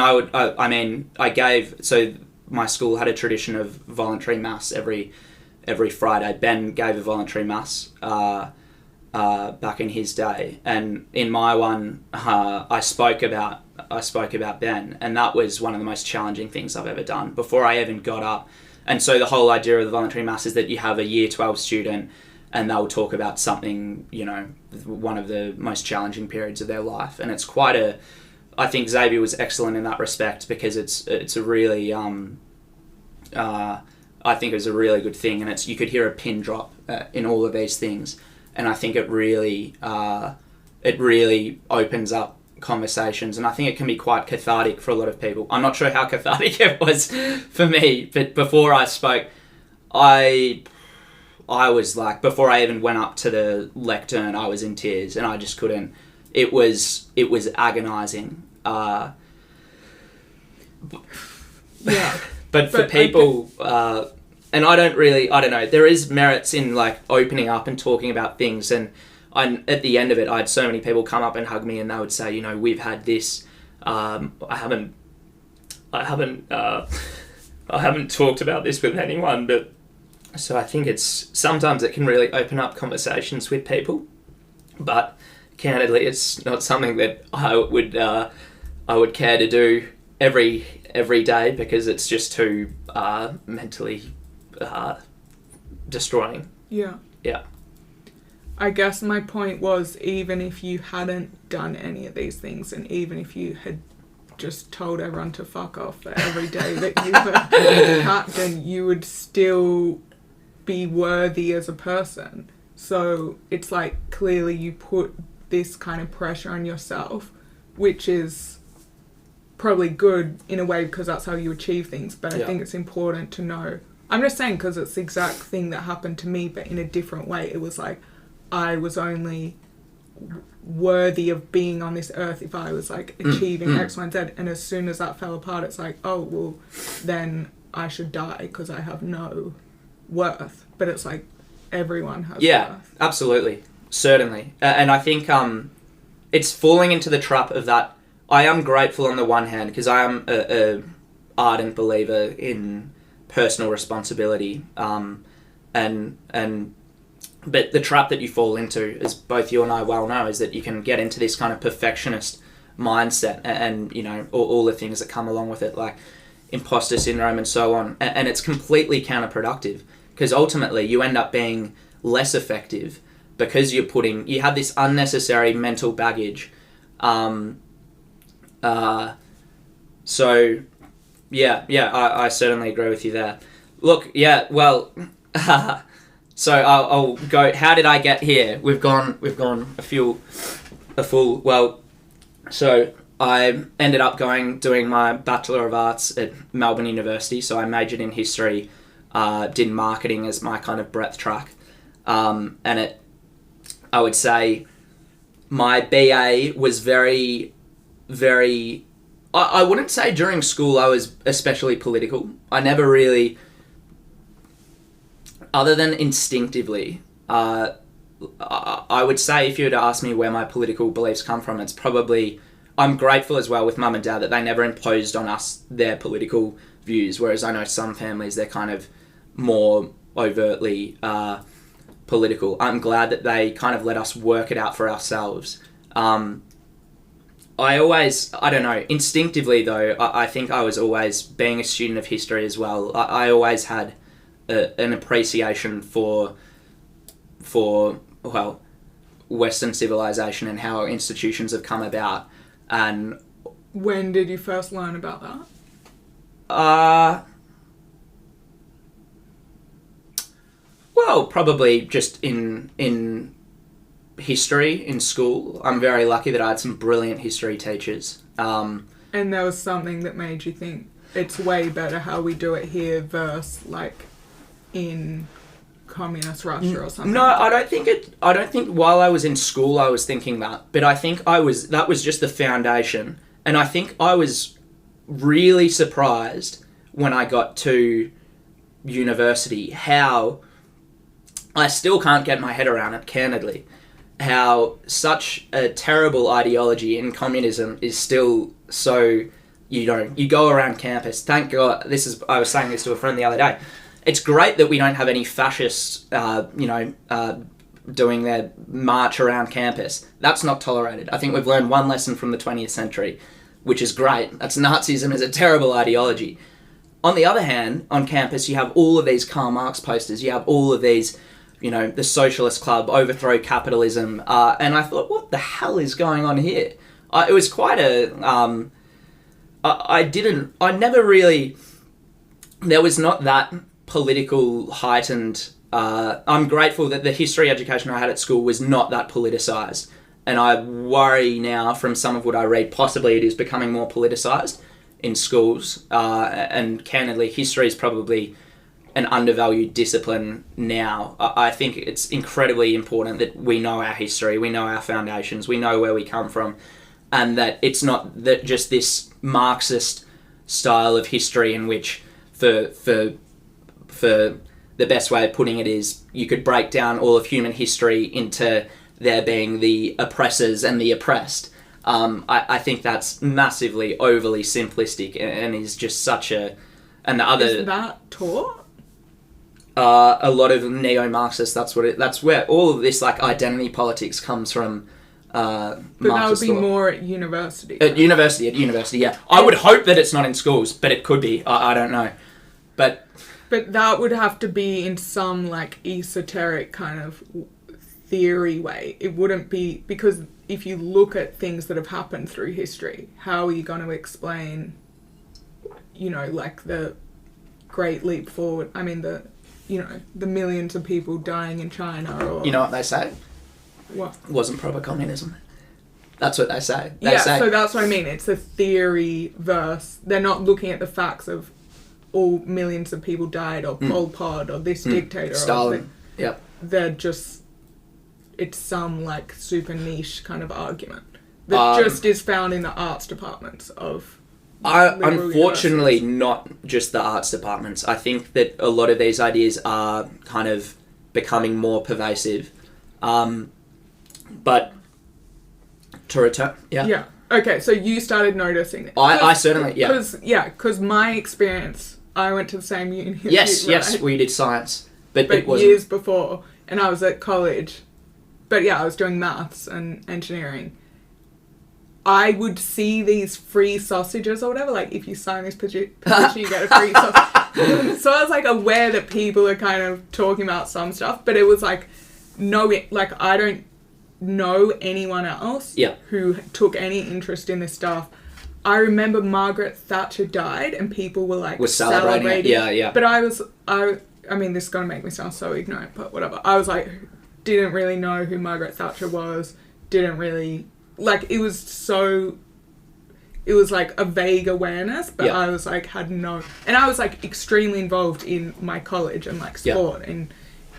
[SPEAKER 2] so my school had a tradition of voluntary mass every Friday. Ben gave a voluntary mass, back in his day, and in my one, I spoke about Ben, and that was one of the most challenging things I've ever done before I even got up. And so the whole idea of the voluntary mass is that you have a year 12 student, and they'll talk about something, one of the most challenging periods of their life, and it's quite I think Xavier was excellent in that respect, because it's a really I think it was a really good thing, and you could hear a pin drop in all of these things, and I think it really opens up conversations, and I think it can be quite cathartic for a lot of people. I'm not sure how cathartic it was for me, but before I spoke, I was like, before I even went up to the lectern, I was in tears, and I just couldn't. It was agonizing.
[SPEAKER 3] Yeah.
[SPEAKER 2] But for people, and I don't know, there is merits in like opening up and talking about things, and at the end of it, I had so many people come up and hug me, and they would say, we've had this. I haven't talked about this with anyone, but so I think sometimes it can really open up conversations with people, but candidly, it's not something that I would care to do every day, because it's just too mentally destroying.
[SPEAKER 3] Yeah.
[SPEAKER 2] Yeah.
[SPEAKER 3] I guess my point was, even if you hadn't done any of these things, and even if you had just told everyone to fuck off for every day that you were captain, you would still be worthy as a person. So it's like, clearly you put this kind of pressure on yourself, which is probably good in a way, because that's how you achieve things, but I think it's important to know. I'm just saying, because it's the exact thing that happened to me, but in a different way. It was like, I was only worthy of being on this earth if I was like achieving X, Y, and Z, and as soon as that fell apart, it's like, oh well, then I should die because I have no worth. But it's like, everyone has worth.
[SPEAKER 2] Absolutely, certainly. And I think it's falling into the trap of that. I am grateful on the one hand, because I am a ardent believer in personal responsibility, but the trap that you fall into, as both you and I well know, is that you can get into this kind of perfectionist mindset, and all the things that come along with it, like imposter syndrome and so on, and it's completely counterproductive, because ultimately you end up being less effective because you have this unnecessary mental baggage. So I certainly agree with you there. Look, so I'll go. How did I get here? We've gone a full. Well, so I ended up doing my Bachelor of Arts at Melbourne University. So I majored in history, did marketing as my kind of breadth track, and I would say my BA was very, very. I wouldn't say during school I was especially political. I never really, other than instinctively, I would say if you were to ask me where my political beliefs come from, it's probably, I'm grateful as well with mum and dad that they never imposed on us their political views, whereas I know some families, they're kind of more overtly political. I'm glad that they kind of let us work it out for ourselves. I don't know, instinctively though, I think I was always, being a student of history as well, I always had an appreciation for Western civilization and how our institutions have come about. And
[SPEAKER 3] when did you first learn about that?
[SPEAKER 2] Well, probably just in history in school. I'm very lucky that I had some brilliant history teachers.
[SPEAKER 3] And there was something that made you think it's way better how we do it here versus like in communist Russia or something?
[SPEAKER 2] No, I don't think while I was in school I was thinking that, but I think that was just the foundation. And I think I was really surprised when I got to university how I still can't get my head around it, candidly, how such a terrible ideology in communism is still so, you go around campus, thank God, I was saying this to a friend the other day, it's great that we don't have any fascist,
[SPEAKER 4] doing their march around campus. That's not tolerated. I think we've learned one lesson from the 20th century, which is great. That's Nazism is a terrible ideology. On the other hand, on campus, you have all of these Karl Marx posters. You have all of these, the Socialist Club, overthrow capitalism. And I thought, what the hell is going on here? It was quite a... there was not that political heightened... I'm grateful that the history education I had at school was not that politicised. And I worry now from some of what I read, possibly it is becoming more politicised in schools. And candidly, history is probably an undervalued discipline now. I think it's incredibly important that we know our history, we know our foundations, we know where we come from, and that it's not that just this Marxist style of history in which, for the best way of putting it is, you could break down all of human history into there being the oppressors and the oppressed. I think that's massively overly simplistic and is just such a... And the other...
[SPEAKER 3] Is that taught?
[SPEAKER 4] A lot of neo-Marxists, that's where all of this identity politics comes from.
[SPEAKER 3] But that would be more at university.
[SPEAKER 4] At university, yeah. I would hope that it's not in schools, but it could be. I don't know. But
[SPEAKER 3] that would have to be in some esoteric kind of theory way. It wouldn't be, because if you look at things that have happened through history, how are you going to explain, the Great Leap Forward? I mean, the millions of people dying in China, or...
[SPEAKER 4] You know what they say?
[SPEAKER 3] What?
[SPEAKER 4] It wasn't proper communism. That's what they say.
[SPEAKER 3] So that's what I mean. It's a theory verse. They're not looking at the facts of all millions of people died, or Pol Pot, or this dictator.
[SPEAKER 4] Stalin. Yep.
[SPEAKER 3] They're just... It's some, super niche kind of argument that just is found in the arts departments of...
[SPEAKER 4] Unfortunately, not just the arts departments. I think that a lot of these ideas are kind of becoming more pervasive. But to return... Yeah.
[SPEAKER 3] Yeah. Okay, so you started noticing it.
[SPEAKER 4] I certainly... Yeah.
[SPEAKER 3] Because my experience... I went to the same uni.
[SPEAKER 4] Yes, we did science. But it wasn't...
[SPEAKER 3] years before, and I was at college. But yeah, I was doing maths and engineering. I would see these free sausages or whatever, if you sign this petition, you get a free sausage. So I was aware that people are kind of talking about some stuff, but it was I don't know anyone else who took any interest in this stuff. I remember Margaret Thatcher died and people were celebrating.
[SPEAKER 4] Yeah.
[SPEAKER 3] But I mean, this is going to make me sound so ignorant, but whatever. I was didn't really know who Margaret Thatcher was, didn't really... it was a vague awareness, but I was had no... And I was extremely involved in my college and sport and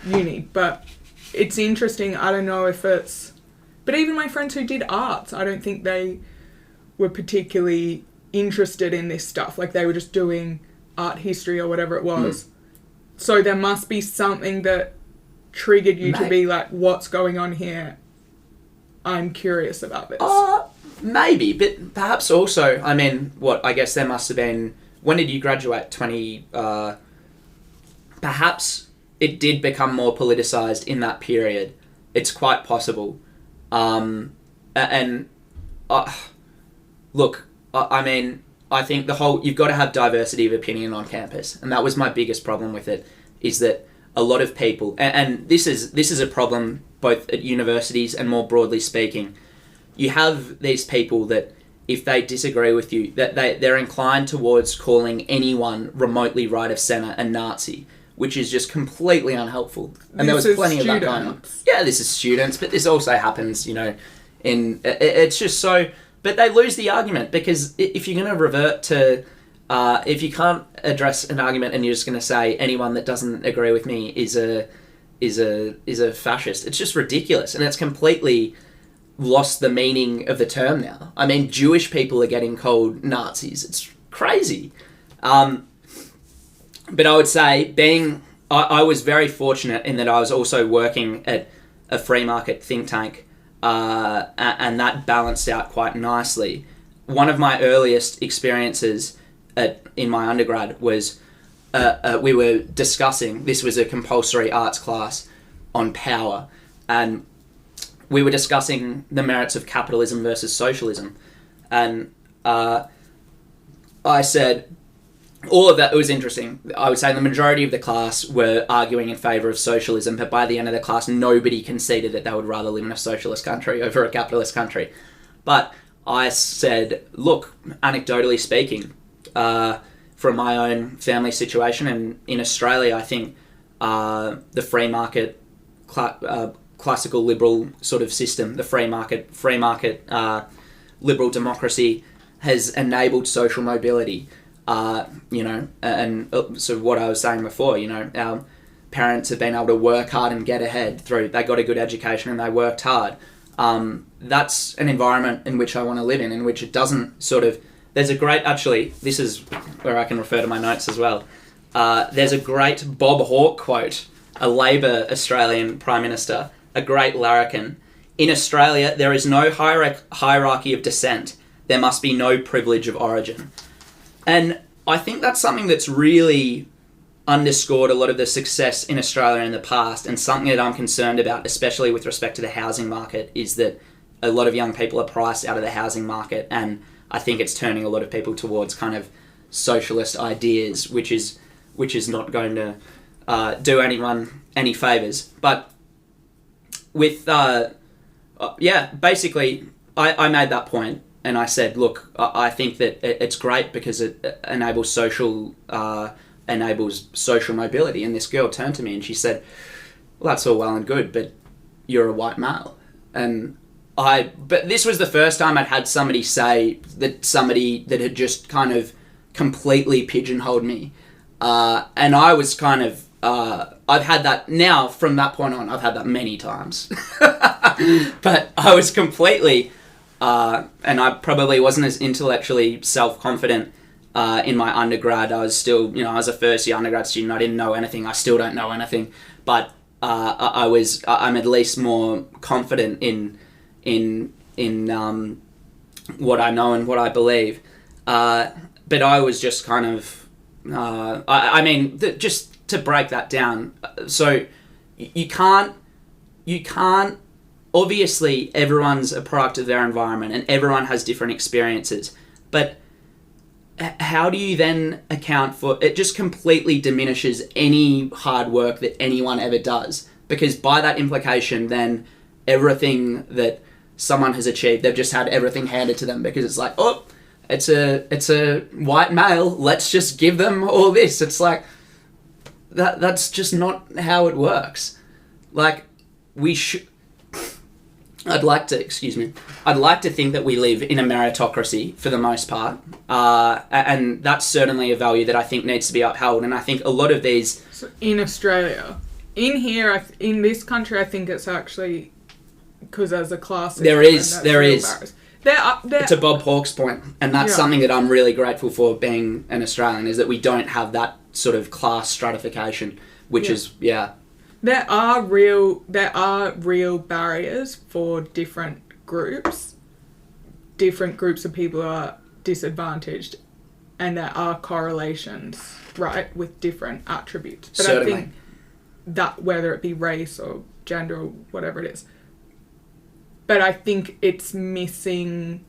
[SPEAKER 3] uni, but it's interesting. I don't know if it's... But even my friends who did arts, I don't think they were particularly interested in this stuff. They were just doing art history or whatever it was. So there must be something that triggered you to be what's going on here? I'm curious about this.
[SPEAKER 4] Maybe, but perhaps also, I mean, I guess there must have been... When did you graduate? Perhaps it did become more politicised in that period. It's quite possible. Look, I mean, I think you've got to have diversity of opinion on campus, and that was my biggest problem with it, is that a lot of people, and this is a problem both at universities and more broadly speaking, you have these people that if they disagree with you, that they're inclined towards calling anyone remotely right of centre a Nazi, which is just completely unhelpful. And there was plenty of that going on. Yeah, this is students, but this also happens, it's just so... But they lose the argument, because if you're going to revert to... if you can't address an argument and you're just going to say anyone that doesn't agree with me is a fascist, it's just ridiculous, and it's completely lost the meaning of the term now. I mean, Jewish people are getting called Nazis. It's crazy. But I would say I was very fortunate in that I was also working at a free market think tank, and that balanced out quite nicely. One of my earliest experiences in my undergrad was we were discussing, this was a compulsory arts class on power, and we were discussing the merits of capitalism versus socialism, and I said all of that. It was interesting. I would say the majority of the class were arguing in favour of socialism, but by the end of the class, nobody conceded that they would rather live in a socialist country over a capitalist country. But I said, look, anecdotally speaking, from my own family situation, and in Australia, I think the free market, classical liberal sort of system, the free market liberal democracy has enabled social mobility. And so what I was saying before, our parents have been able to work hard and get ahead through, they got a good education and they worked hard. That's an environment in which I want to live in which it doesn't sort of, there's a great, actually, this is where I can refer to my notes as well. There's a great Bob Hawke quote, a Labor Australian Prime Minister, a great larrikin. In Australia, there is no hierarchy of descent. There must be no privilege of origin. And I think that's something that's really underscored a lot of the success in Australia in the past, and something that I'm concerned about, especially with respect to the housing market, is that a lot of young people are priced out of the housing market, and I think it's turning a lot of people towards kind of socialist ideas, which is not going to do anyone any favours. But with, basically, I made that point. And I said, look, I think that it's great because it enables social mobility. And this girl turned to me and she said, well, that's all well and good, but you're a white male. But this was the first time I'd had somebody say that somebody that had just kind of completely pigeonholed me. And I was kind of, I've had that now from that point on, I've had that many times. But I was completely... and I probably wasn't as intellectually self-confident in my undergrad. I was still, I was a first-year undergrad student. I didn't know anything. I still don't know anything. But I'm at least more confident in what I know and what I believe. But I was just kind of, just to break that down. So you can't. Obviously, everyone's a product of their environment and everyone has different experiences. But how do you then account for... It just completely diminishes any hard work that anyone ever does. Because by that implication, then everything that someone has achieved, they've just had everything handed to them. Because it's like, oh, it's a white male, let's just give them all this. It's like, that's just not how it works. Like, we should... I'd like to think that we live in a meritocracy for the most part, and that's certainly a value that I think needs to be upheld. And I think a lot of these...
[SPEAKER 3] So in Australia, in here, in this country, I think it's actually because as a class...
[SPEAKER 4] There is.
[SPEAKER 3] It's
[SPEAKER 4] a Bob Hawke's point, and that's something that I'm really grateful for being an Australian, is that we don't have that sort of class stratification, which is...
[SPEAKER 3] There are real barriers for different groups. Different groups of people are disadvantaged, and there are correlations, right, with different attributes. But certainly. I think that whether it be race or gender or whatever it is, but I think it's missing.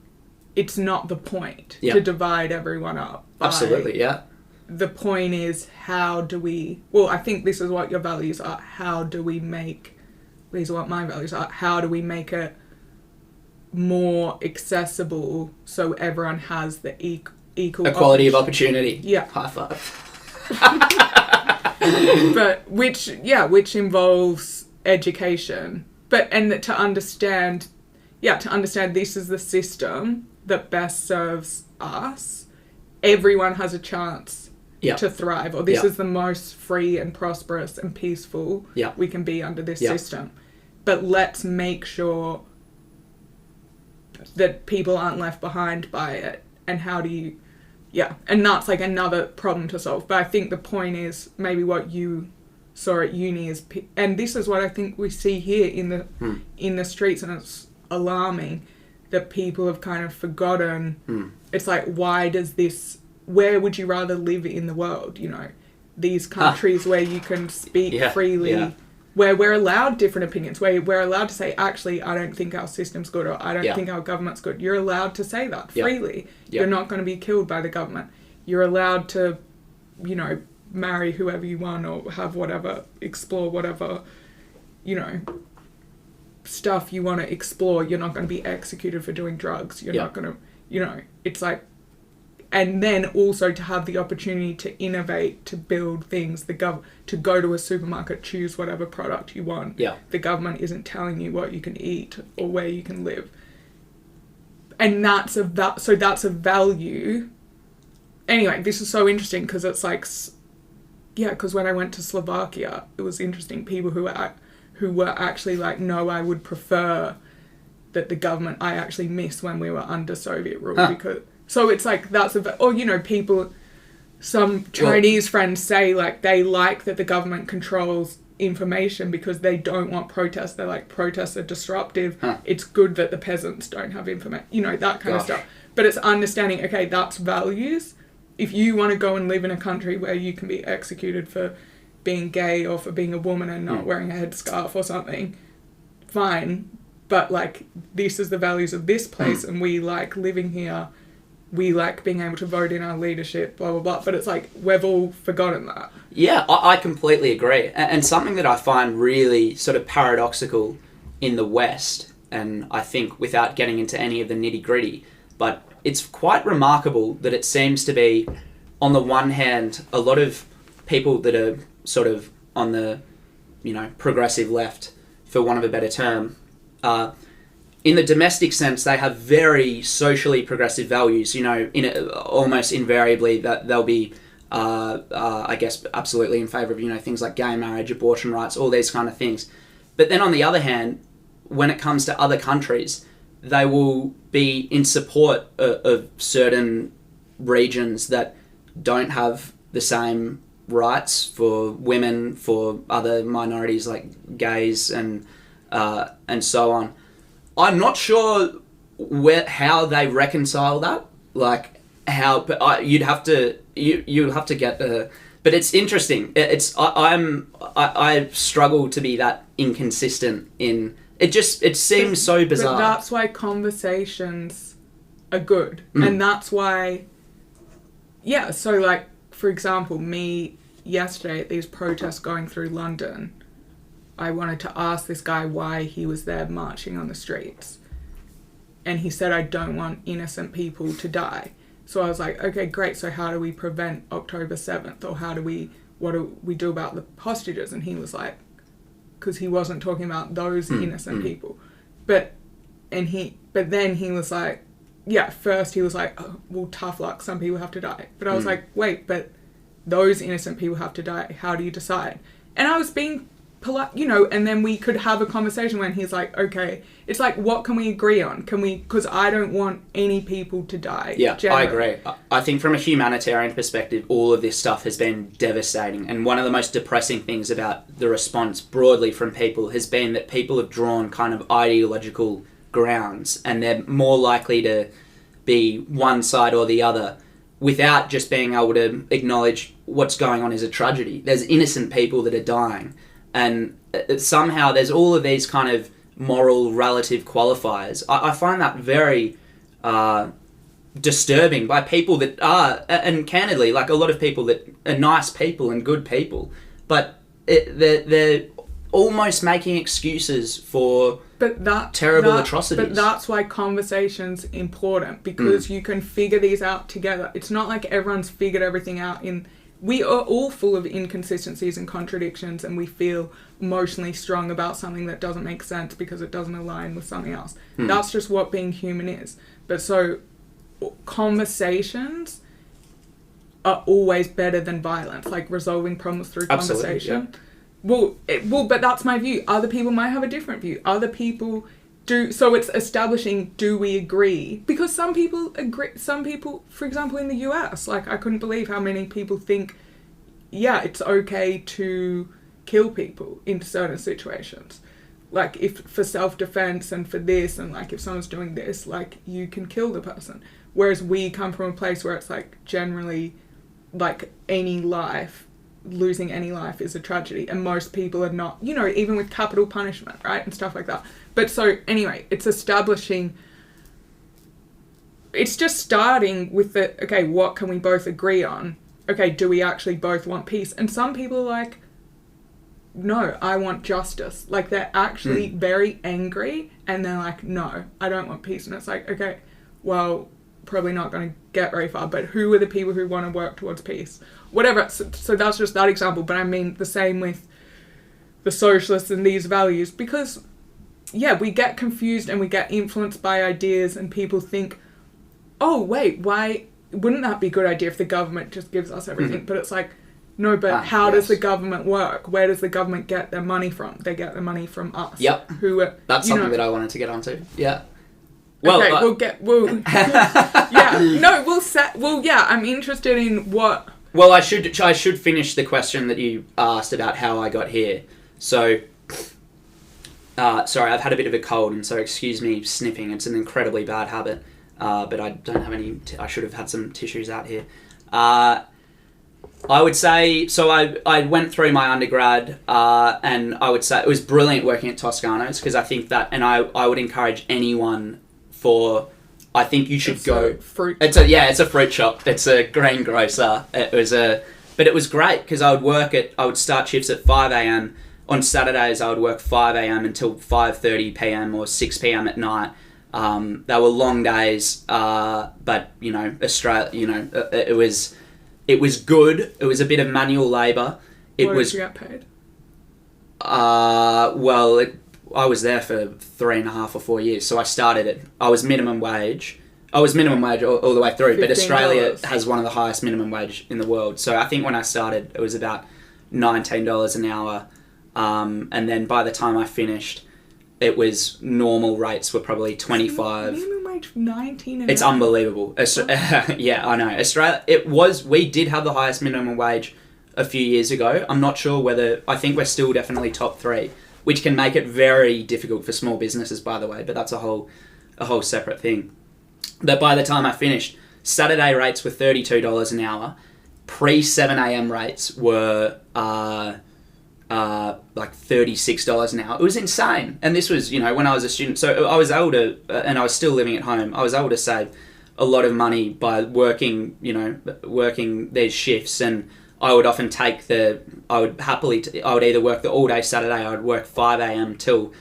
[SPEAKER 3] It's not the point to divide everyone up.
[SPEAKER 4] Absolutely, yeah.
[SPEAKER 3] The point is, how do we... Well, I think this is what your values are. How do we make... These are what my values are. How do we make it more accessible so everyone has the equal...
[SPEAKER 4] Equality of opportunity.
[SPEAKER 3] Yeah.
[SPEAKER 4] High five.
[SPEAKER 3] But which involves education. And to understand this is the system that best serves us. Everyone has a chance to thrive, or this is the most free and prosperous and peaceful we can be under this system. But let's make sure that people aren't left behind by it. And how do you... and that's like another problem to solve. But I think the point is maybe what you saw at uni is... And this is what I think we see here in the streets, and it's alarming that people have kind of forgotten. It's like, why does this... Where would you rather live in the world, These countries where you can speak freely where we're allowed different opinions, where we're allowed to say, actually, I don't think our system's good, or I don't think our government's good. You're allowed to say that freely. You're not going to be killed by the government. You're allowed to, you know, marry whoever you want, or have whatever, explore whatever, you know, stuff you want to explore. You're not going to be executed for doing drugs. You're not going to, you know, it's like, and then also to have the opportunity to innovate, to build things, to go to a supermarket, choose whatever product you want.
[SPEAKER 4] Yeah.
[SPEAKER 3] The government isn't telling you what you can eat or where you can live. And that's that's a value. Anyway, this is so interesting because it's like, yeah, because when I went to Slovakia, it was interesting. People who were actually like, no, I would prefer that the government, I actually miss when we were under Soviet rule because... So it's like, or, you know, people, some Chinese friends say, like, they like that the government controls information because they don't want protests. They're like, protests are disruptive. It's good that the peasants don't have information, you know, that kind of stuff. But it's understanding, okay, that's values. If you want to go and live in a country where you can be executed for being gay or for being a woman and not wearing a headscarf or something, fine. But, like, this is the values of this place and we like living here. We like being able to vote in our leadership, blah, blah, blah. But it's like, we've all forgotten that.
[SPEAKER 4] Yeah, I completely agree. And something that I find really sort of paradoxical in the West, and I think without getting into any of the nitty-gritty, but it's quite remarkable that it seems to be, on the one hand, a lot of people that are sort of on the, you know, progressive left, for want of a better term, in the domestic sense, they have very socially progressive values. You know, almost invariably that they'll be, I guess, absolutely in favour of, you know, things like gay marriage, abortion rights, all these kind of things. But then on the other hand, when it comes to other countries, they will be in support of certain regions that don't have the same rights for women, for other minorities like gays and so on. I'm not sure how they reconcile that, like how. But you'd have to get the. But it's interesting. I struggle to be that inconsistent in it. It seems so bizarre.
[SPEAKER 3] But that's why conversations are good, and that's why. Yeah. So, like, for example, me yesterday at these protests going through London, I wanted to ask this guy why he was there marching on the streets. And he said, I don't want innocent people to die. So I was like, okay, great. So how do we prevent October 7th? Or what do we do about the hostages? And he was like, because he wasn't talking about those innocent people. But then he was like, yeah, first he was like, oh, well, tough luck. Some people have to die. But I was like, wait, but those innocent people have to die. How do you decide? And I was being polite, you know, and then we could have a conversation when he's like, okay, it's like, what can we agree on? Because I don't want any people to die.
[SPEAKER 4] Yeah,
[SPEAKER 3] generally.
[SPEAKER 4] I agree. I think from a humanitarian perspective, all of this stuff has been devastating. And one of the most depressing things about the response broadly from people has been that people have drawn kind of ideological grounds and they're more likely to be one side or the other without just being able to acknowledge what's going on is a tragedy. There's innocent people that are dying. And somehow there's all of these kind of moral relative qualifiers. I find that very disturbing by people that are, and candidly, like a lot of people that are nice people and good people, but they're almost making excuses for terrible atrocities.
[SPEAKER 3] But that's why conversation's important, because you can figure these out together. It's not like everyone's figured everything out we are all full of inconsistencies and contradictions, and we feel emotionally strong about something that doesn't make sense because it doesn't align with something else. That's just what being human is. But so conversations are always better than violence, like resolving problems through conversation. Yeah. Well, but that's my view. Other people might have a different view. Other people do. So it's establishing, do we agree? Because some people agree. Some people, for example, in the US, like I couldn't believe how many people think, yeah, it's okay to kill people in certain situations. Like if for self-defense and for this, and like if someone's doing this, like you can kill the person. Whereas we come from a place where it's like generally, like any life losing any life is a tragedy, and most people are not, you know, even with capital punishment, right, and stuff like that. But so anyway, it's just starting with the, okay, what can we both agree on? Okay, do we actually both want peace? And some people are like, no, I want justice. Like, they're actually very angry, and they're like, no, I don't want peace. And it's like, okay, well, probably not going to get very far, but who are the people who want to work towards peace? Whatever. So that's just that example, but I mean the same with the socialists and these values, because, yeah, we get confused and we get influenced by ideas, and people think, oh, wait, why wouldn't that be a good idea if the government just gives us everything? But it's like, no, but how does the government work? Where does the government get their money from? They get their money from us.
[SPEAKER 2] Yep.
[SPEAKER 3] Who are,
[SPEAKER 2] That's something that I wanted to get onto. Yeah.
[SPEAKER 3] Well, okay, I'm interested in what...
[SPEAKER 2] Well, I should finish the question that you asked about how I got here. So, sorry, I've had a bit of a cold, and so excuse me sniffing. It's an incredibly bad habit, but I don't have any... I should have had some tissues out here. I would say, so I went through my undergrad, and I would say it was brilliant working at Toscano's, because I think that, and I would encourage anyone I think you should go...
[SPEAKER 3] fruit.
[SPEAKER 2] It's a fruit shop. It's a greengrocer. But it was great, because I would start shifts at 5 a.m. On Saturdays, I would work 5 a.m. until 5:30 p.m. or 6 p.m. at night. They were long days, but, you know, Australia, you know, it was good. It was a bit of manual labour.
[SPEAKER 3] What did you get paid?
[SPEAKER 2] I was there for 3.5 or 4 years, so I was minimum wage. I was minimum wage all the way through, but Australia has one of the highest minimum wage in the world. So I think when I started, it was about $19 an hour, and then by the time I finished, it was normal rates were probably 25.
[SPEAKER 3] Minimum wage 19 an
[SPEAKER 2] It's
[SPEAKER 3] hour.
[SPEAKER 2] unbelievable. Yeah, I know. Australia, we did have the highest minimum wage a few years ago. I'm not sure I think we're still definitely top 3, which can make it very difficult for small businesses, by the way, but that's a whole separate thing. But by the time I finished, Saturday rates were $32 an hour. Pre-7 a.m. rates were like $36 an hour. It was insane. And this was, you know, when I was a student. So I was able to, and I was still living at home, I was able to save a lot of money by working these shifts. And I would often I would either work the all day Saturday, I would work 5 a.m. till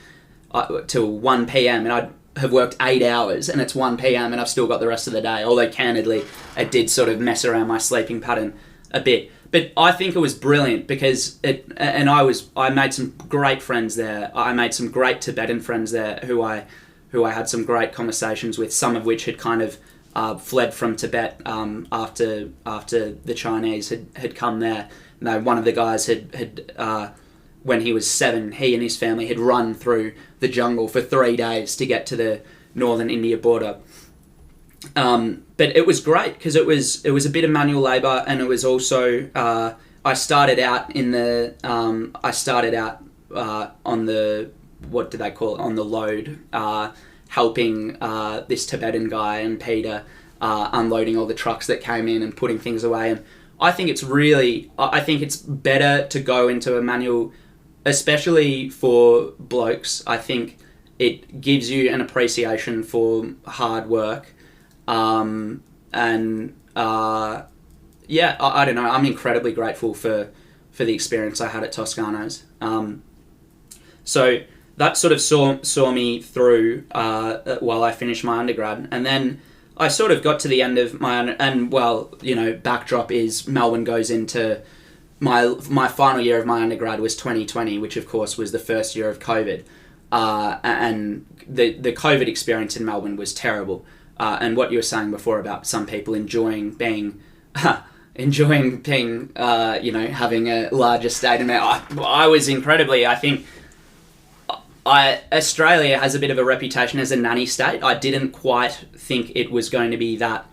[SPEAKER 2] 1 p.m. and I'd have worked 8 hours, and it's 1 p.m. and I've still got the rest of the day. Although candidly, it did sort of mess around my sleeping pattern a bit. But I think it was brilliant because I made some great friends there. I made some great Tibetan friends there who I had some great conversations with, some of which had kind of fled from Tibet after the Chinese had come there. No, one of the guys had when he was 7, he and his family had run through the jungle for 3 days to get to the northern India border. But it was great because it was a bit of manual labour, and it was also I started out on the, what do they call it, on the load, helping this Tibetan guy and Peter unloading all the trucks that came in and putting things away. And I think it's better to go into a manual, especially for blokes. I think it gives you an appreciation for hard work. I don't know. I'm incredibly grateful for the experience I had at Toscano's. So that sort of saw me through while I finished my undergrad, and then I sort of got to the end of backdrop is Melbourne goes into my final year of my undergrad was 2020, which of course was the first year of COVID, and the COVID experience in Melbourne was terrible. And what you were saying before about some people enjoying being, having a large estate, and I was incredibly. I think Australia has a bit of a reputation as a nanny state. I didn't quite think it was going to be that.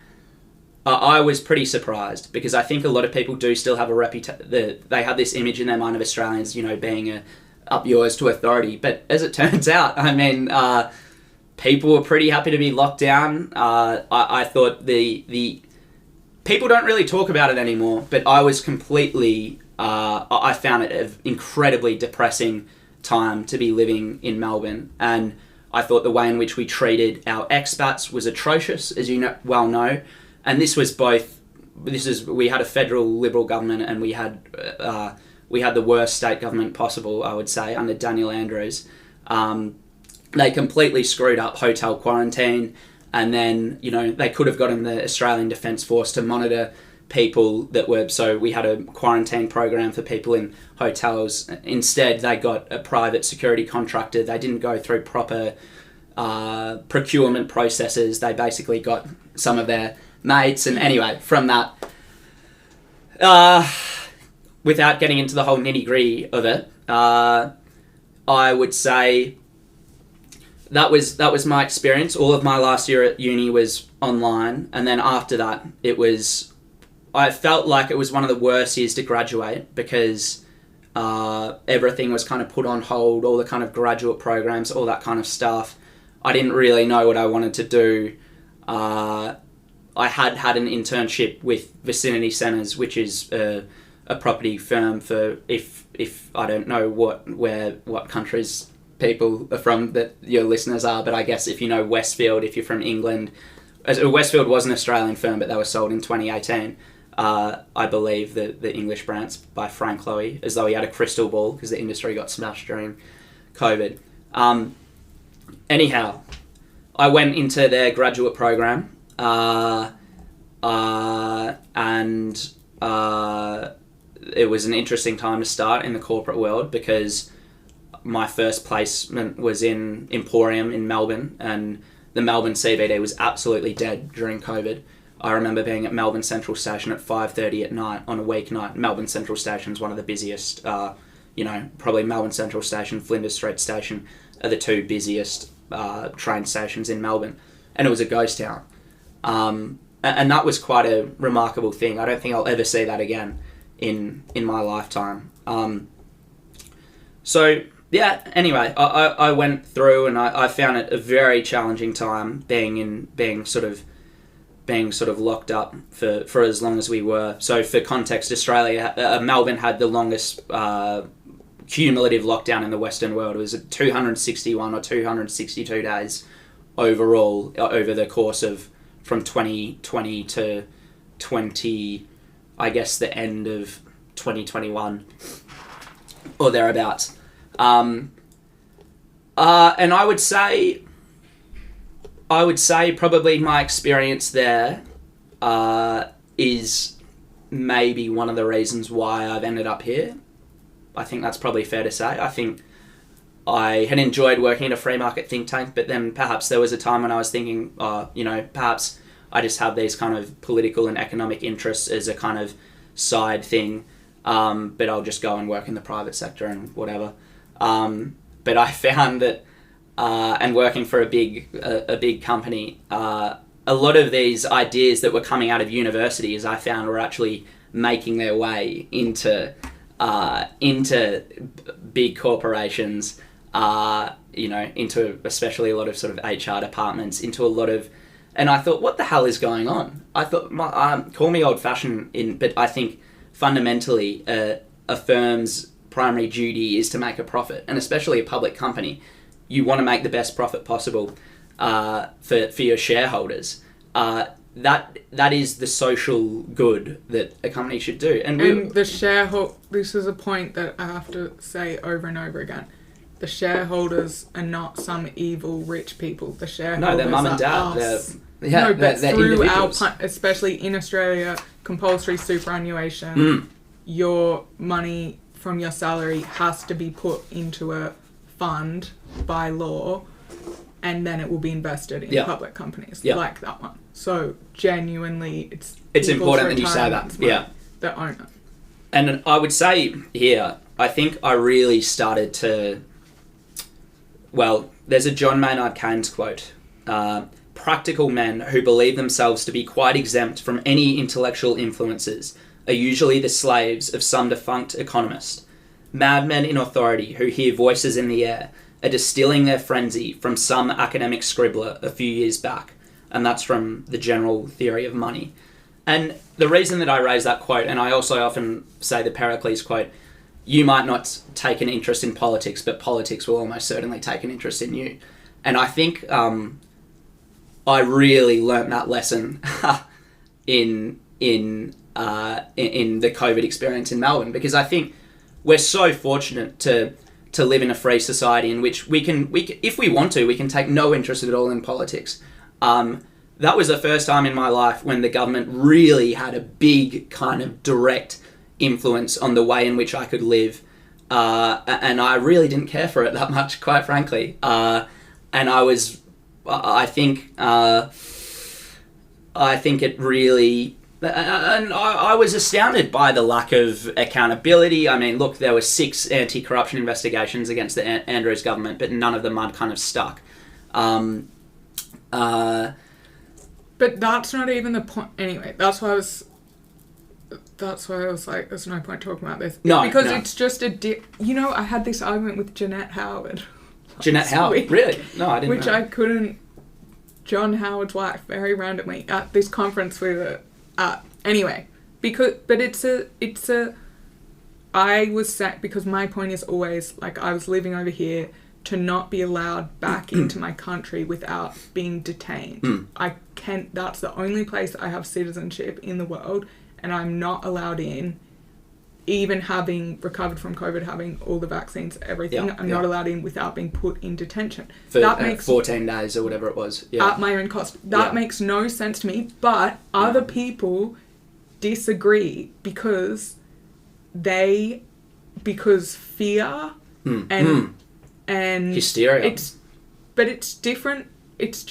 [SPEAKER 2] I was pretty surprised because I think a lot of people do still have a reputation. They have this image in their mind of Australians, being up yours to authority. But as it turns out, people were pretty happy to be locked down. I thought the people don't really talk about it anymore, but I was completely I found it an incredibly depressing time to be living in Melbourne, and I thought the way in which we treated our expats was atrocious, as you well know, and this was both. We had a federal Liberal government, and we had the worst state government possible, I would say, under Daniel Andrews. They completely screwed up hotel quarantine, and then, they could have gotten the Australian Defence Force to monitor people that were... So we had a quarantine program for people in hotels. Instead, they got a private security contractor. They didn't go through proper procurement processes. They basically got some of their mates, and anyway, from that... without getting into the whole nitty-gritty of it, I would say... That was my experience. All of my last year at uni was online, and then after that, I felt like it was one of the worst years to graduate because everything was kind of put on hold, all the kind of graduate programs, all that kind of stuff. I didn't really know what I wanted to do. I had an internship with Vicinity Centres, which is a property firm for if I don't know what countries people are from that your listeners are, but I guess if you know Westfield, if you're from England, Westfield was an Australian firm, but they were sold in 2018. I believe the English branch by Frank Lowy, as though he had a crystal ball because the industry got smashed during COVID. Anyhow, I went into their graduate program, and it was an interesting time to start in the corporate world because my first placement was in Emporium in Melbourne, and the Melbourne CBD was absolutely dead during COVID. I remember being at Melbourne Central Station at 5:30 at night on a weeknight. Melbourne Central Station is one of the busiest, probably Melbourne Central Station, Flinders Street Station are the two busiest train stations in Melbourne, and it was a ghost town. And that was quite a remarkable thing. I don't think I'll ever see that again in my lifetime. Anyway, I went through and I found it a very challenging time being sort of locked up for as long as we were. So for context, Melbourne had the longest cumulative lockdown in the Western world. It was 261 or 262 days overall over the course of from 2020 to I guess the end of 2021 or thereabouts. And I would say probably my experience there is maybe one of the reasons why I've ended up here. I think that's probably fair to say. I think I had enjoyed working at a free market think tank, but then perhaps there was a time when I was thinking, perhaps I just have these kind of political and economic interests as a kind of side thing, but I'll just go and work in the private sector and whatever. But I found that, and working for a big company, a lot of these ideas that were coming out of universities, I found were actually making their way into big corporations, into especially a lot of sort of HR departments, into a lot of, and I thought, what the hell is going on? I thought, call me old-fashioned, but I think fundamentally a firm's primary duty is to make a profit, and especially a public company, you want to make the best profit possible for your shareholders. That is the social good that a company should do. And
[SPEAKER 3] this is a point that I have to say over and over again. The shareholders are not some evil rich people. The shareholders
[SPEAKER 2] no, they're mum and dad.
[SPEAKER 3] But
[SPEAKER 2] they're
[SPEAKER 3] through
[SPEAKER 2] individuals.
[SPEAKER 3] especially in Australia, compulsory superannuation, your money from your salary has to be put into a fund by law, and then it will be invested in public companies like that one. So genuinely, it's
[SPEAKER 2] important that you say that.
[SPEAKER 3] The owner.
[SPEAKER 2] And I would say here, I think I really started to. Well, there's a John Maynard Keynes quote. Practical men who believe themselves to be quite exempt from any intellectual influences are usually the slaves of some defunct economist. Madmen in authority who hear voices in the air are distilling their frenzy from some academic scribbler a few years back, and that's from The General Theory of Money.
[SPEAKER 4] And the reason that I raise that quote, and I also often say the Pericles quote, you might not take an interest in politics, but politics will almost certainly take an interest in you. And I think I really learnt that lesson in the COVID experience in Melbourne, because I think we're so fortunate to live in a free society in which we can, if we want to, we can take no interest at all in politics. That was the first time in my life when the government really had a big kind of direct influence on the way in which I could live. And I really didn't care for it that much, quite frankly. And I think it really... And I was astounded by the lack of accountability. I mean, look, there were 6 anti-corruption investigations against the Andrews government, but none of them had kind of stuck.
[SPEAKER 3] But that's not even the point. Anyway, that's why I was like, there's no point talking about this.
[SPEAKER 4] No,
[SPEAKER 3] because
[SPEAKER 4] no.
[SPEAKER 3] it's just I had this argument with Jeanette Howard.
[SPEAKER 4] Jeanette Howard? Really? No, I didn't know.
[SPEAKER 3] I couldn't... John Howard's wife, very randomly, at this conference we were at. Anyway, I was set, because my point is always, like, I was living over here, to not be allowed back into my country without being detained. That's the only place I have citizenship in the world, and I'm not allowed in, even having recovered from COVID, having all the vaccines, everything. I'm not allowed in without being put in detention.
[SPEAKER 4] For that makes 14 days or whatever it was. Yeah.
[SPEAKER 3] At my own cost. That makes no sense to me, but other people disagree because fear and
[SPEAKER 4] hysteria.
[SPEAKER 3] It's different. It's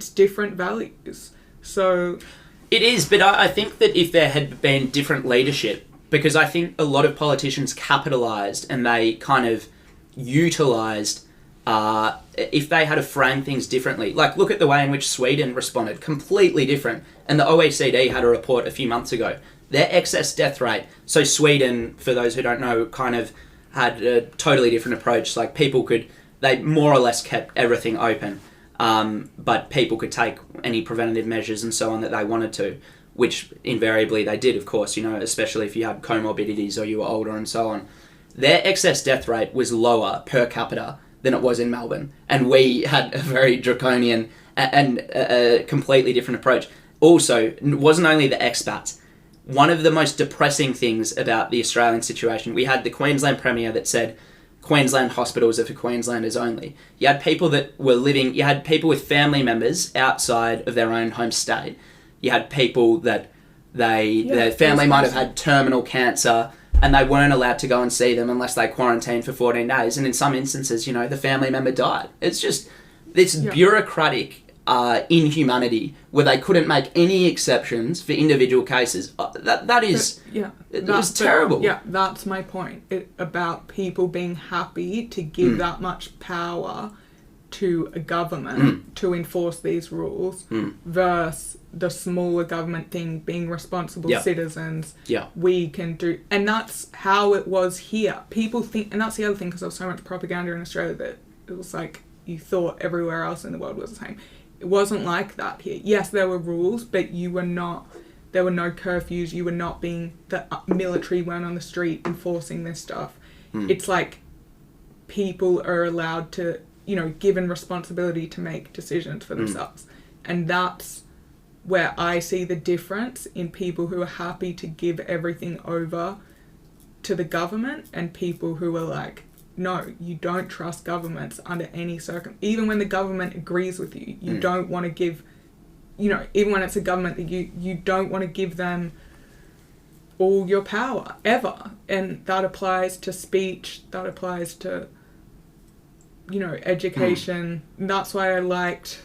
[SPEAKER 3] different values. So
[SPEAKER 4] it is, but I think that if there had been different leadership, because I think a lot of politicians capitalised and they kind of utilised, if they had to frame things differently. Like, look at the way in which Sweden responded, completely different. And the OECD had a report a few months ago. Their excess death rate, so Sweden, for those who don't know, kind of had a totally different approach. Like, they more or less kept everything open. But people could take any preventative measures and so on that they wanted to, which invariably they did, of course, especially if you had comorbidities or you were older and so on. Their excess death rate was lower per capita than it was in Melbourne. And we had a very draconian and a completely different approach. Also, it wasn't only the expats. One of the most depressing things about the Australian situation, we had the Queensland Premier that said, Queensland hospitals are for Queenslanders only. You had people you had people with family members outside of their own home state. You had people that their family might have had terminal cancer and they weren't allowed to go and see them unless they quarantined for 14 days. And in some instances, the family member died. It's just this bureaucratic inhumanity where they couldn't make any exceptions for individual cases. It was terrible.
[SPEAKER 3] Yeah, that's my point. About people being happy to give that much power to a government to enforce these rules versus the smaller government thing being responsible citizens.
[SPEAKER 4] Yeah.
[SPEAKER 3] We can do... And that's how it was here. People think... And that's the other thing, because there was so much propaganda in Australia that it was like you thought everywhere else in the world was the same. It wasn't like that here. Yes, there were rules, but there were no curfews. You were not the military weren't on the street enforcing this stuff. It's like people are allowed to, given responsibility to make decisions for themselves. And that's where I see the difference in people who are happy to give everything over to the government and people who are like, no, you don't trust governments under any even when the government agrees with you, you don't want to give, even when it's a government that you don't want to give them all your power, ever. And that applies to speech, that applies to, education. That's why I liked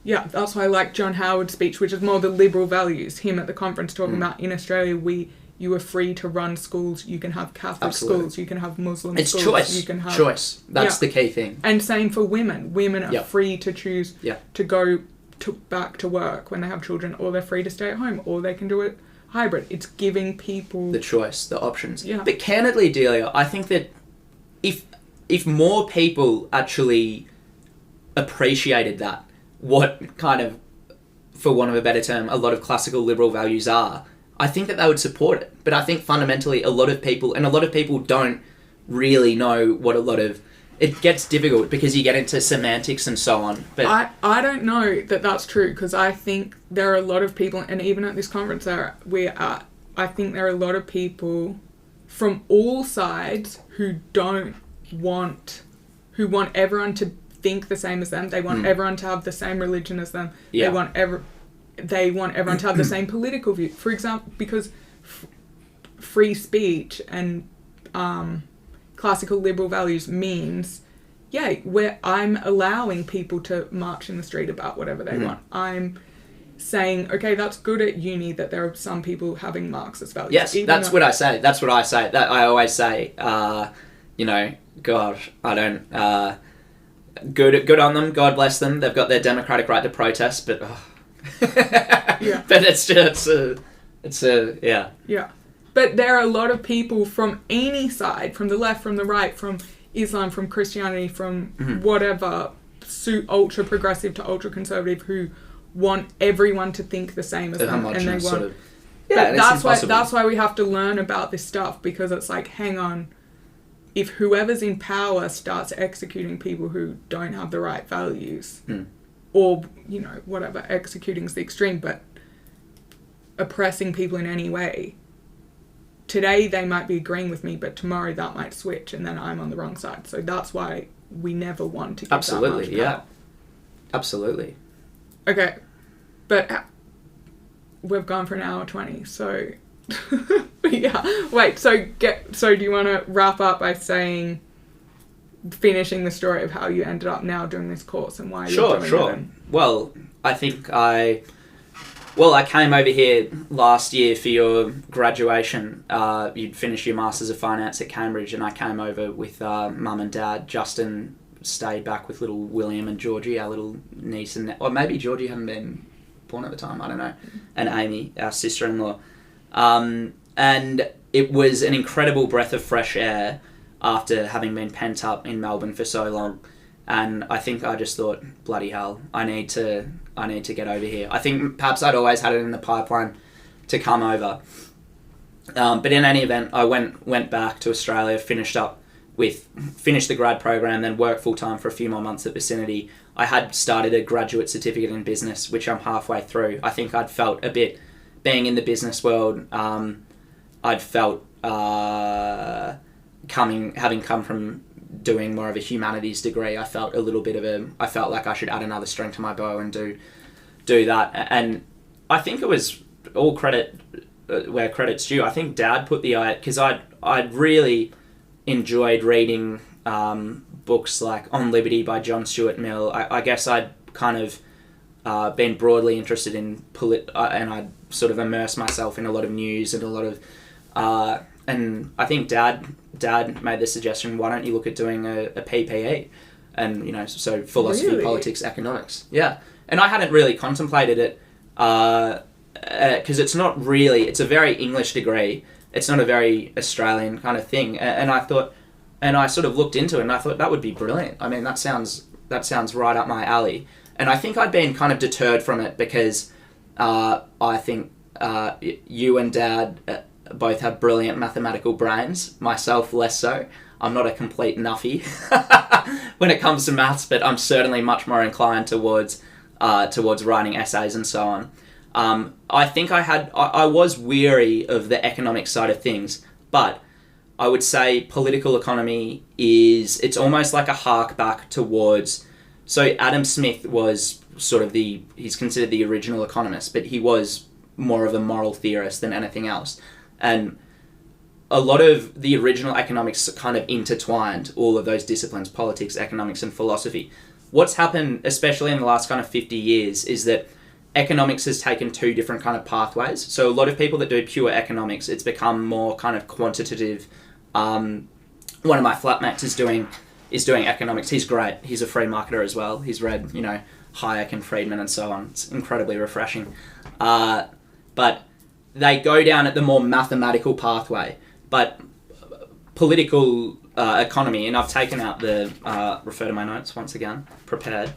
[SPEAKER 3] John Howard's speech, which is more the liberal values, him at the conference talking about in Australia, you are free to run schools. You can have Catholic schools. You can have Muslim schools.
[SPEAKER 4] It's choice.
[SPEAKER 3] You can have
[SPEAKER 4] choice. That's the key thing.
[SPEAKER 3] And same for women. Women are free to choose to go back to work when they have children, or they're free to stay at home, or they can do it hybrid. It's giving people
[SPEAKER 4] the choice, the options.
[SPEAKER 3] Yeah.
[SPEAKER 4] But candidly, Delia, I think that if more people actually appreciated that, what kind of for want of a better term, a lot of classical liberal values are, I think that they would support it. But I think fundamentally a lot of people don't really know what a lot of... It gets difficult because you get into semantics and so on. But
[SPEAKER 3] I don't know that that's true, because I think there are a lot of people, and even at this conference we're at, I think there are a lot of people from all sides who want everyone to think the same as them. They want everyone to have the same religion as them.
[SPEAKER 4] Yeah.
[SPEAKER 3] They want everyone to have the same political view. For example, because free speech and classical liberal values means, I'm allowing people to march in the street about whatever they want. I'm saying, okay, that's good at uni that there are some people having Marxist values.
[SPEAKER 4] Yes, that's what I say. That's what I say. That I always say, God, I don't... good on them, God bless them. They've got their democratic right to protest, but...
[SPEAKER 3] Yeah.
[SPEAKER 4] But it's yeah.
[SPEAKER 3] Yeah. But there are a lot of people from any side, from the left, from the right, from Islam, from Christianity, from whatever, ultra progressive to ultra conservative, who want everyone to think the same as them, and they want. That's why we have to learn about this stuff, because it's like, hang on, if whoever's in power starts executing people who don't have the right values, or whatever, executing is the extreme, but oppressing people in any way. Today they might be agreeing with me, but tomorrow that might switch, and then I'm on the wrong side. So that's why we never want to give that much power.
[SPEAKER 4] Absolutely.
[SPEAKER 3] Okay, but we've gone for an hour 20, so yeah. Wait, so do you want to wrap up by finishing the story of how you ended up now doing this course and why you're doing it?
[SPEAKER 4] Well, I think I came over here last year for your graduation. You'd finished your Masters of Finance at Cambridge, and I came over with Mum and Dad. Justin stayed back with little William and Georgie, our little niece, or maybe Georgie hadn't been born at the time, I don't know, and Amy, our sister-in-law. And it was an incredible breath of fresh air after having been pent up in Melbourne for so long. And I think I just thought, bloody hell, I need to get over here. I think perhaps I'd always had it in the pipeline to come over. But in any event, I went back to Australia, finished the grad program, then worked full-time for a few more months at Vicinity. I had started a graduate certificate in business, which I'm halfway through. I think I'd felt a bit, being in the business world, I'd felt having come from doing more of a humanities degree, I felt like I should add another string to my bow and do that. And I think it was all credit where credit's due. I think Dad put because I'd really enjoyed reading books like On Liberty by John Stuart Mill. I guess I'd kind of been broadly interested in and I'd sort of immersed myself in a lot of news and a lot of and I think Dad made the suggestion, why don't you look at doing a PPE? And, so philosophy,
[SPEAKER 3] really?
[SPEAKER 4] Politics, economics. Yeah. And I hadn't really contemplated it because it's a very English degree. It's not a very Australian kind of thing. And I thought, and I sort of looked into it and I thought that would be brilliant. I mean, that sounds right up my alley. And I think I'd been kind of deterred from it because I think you and Dad both have brilliant mathematical brains, myself less so. I'm not a complete nuffy when it comes to maths, but I'm certainly much more inclined towards writing essays and so on. I think I was weary of the economic side of things, but I would say political economy it's almost like a hark back towards, so Adam Smith was sort of he's considered the original economist, but he was more of a moral theorist than anything else. And a lot of the original economics kind of intertwined all of those disciplines, politics, economics, and philosophy. What's happened, especially in the last kind of 50 years, is that economics has taken two different kind of pathways. So a lot of people that do pure economics, it's become more kind of quantitative. One of my flatmates is doing economics. He's great. He's a free marketer as well. He's read, Hayek and Friedman and so on. It's incredibly refreshing. But they go down at the more mathematical pathway. But political economy, and I've taken out refer to my notes once again, prepared.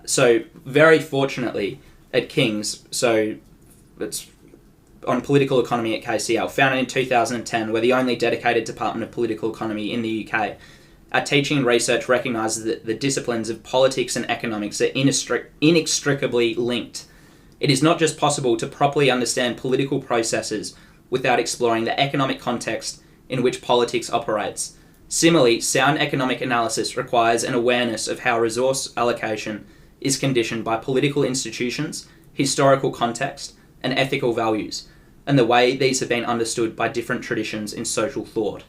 [SPEAKER 4] So very fortunately, at King's, so it's on political economy at KCL, founded in 2010. We're the only dedicated department of political economy in the UK. Our teaching and research recognises that the disciplines of politics and economics are inextricably linked. It is not just possible to properly understand political processes without exploring the economic context in which politics operates. Similarly, sound economic analysis requires an awareness of how resource allocation is conditioned by political institutions, historical context, and ethical values, and the way these have been understood by different traditions in social thought.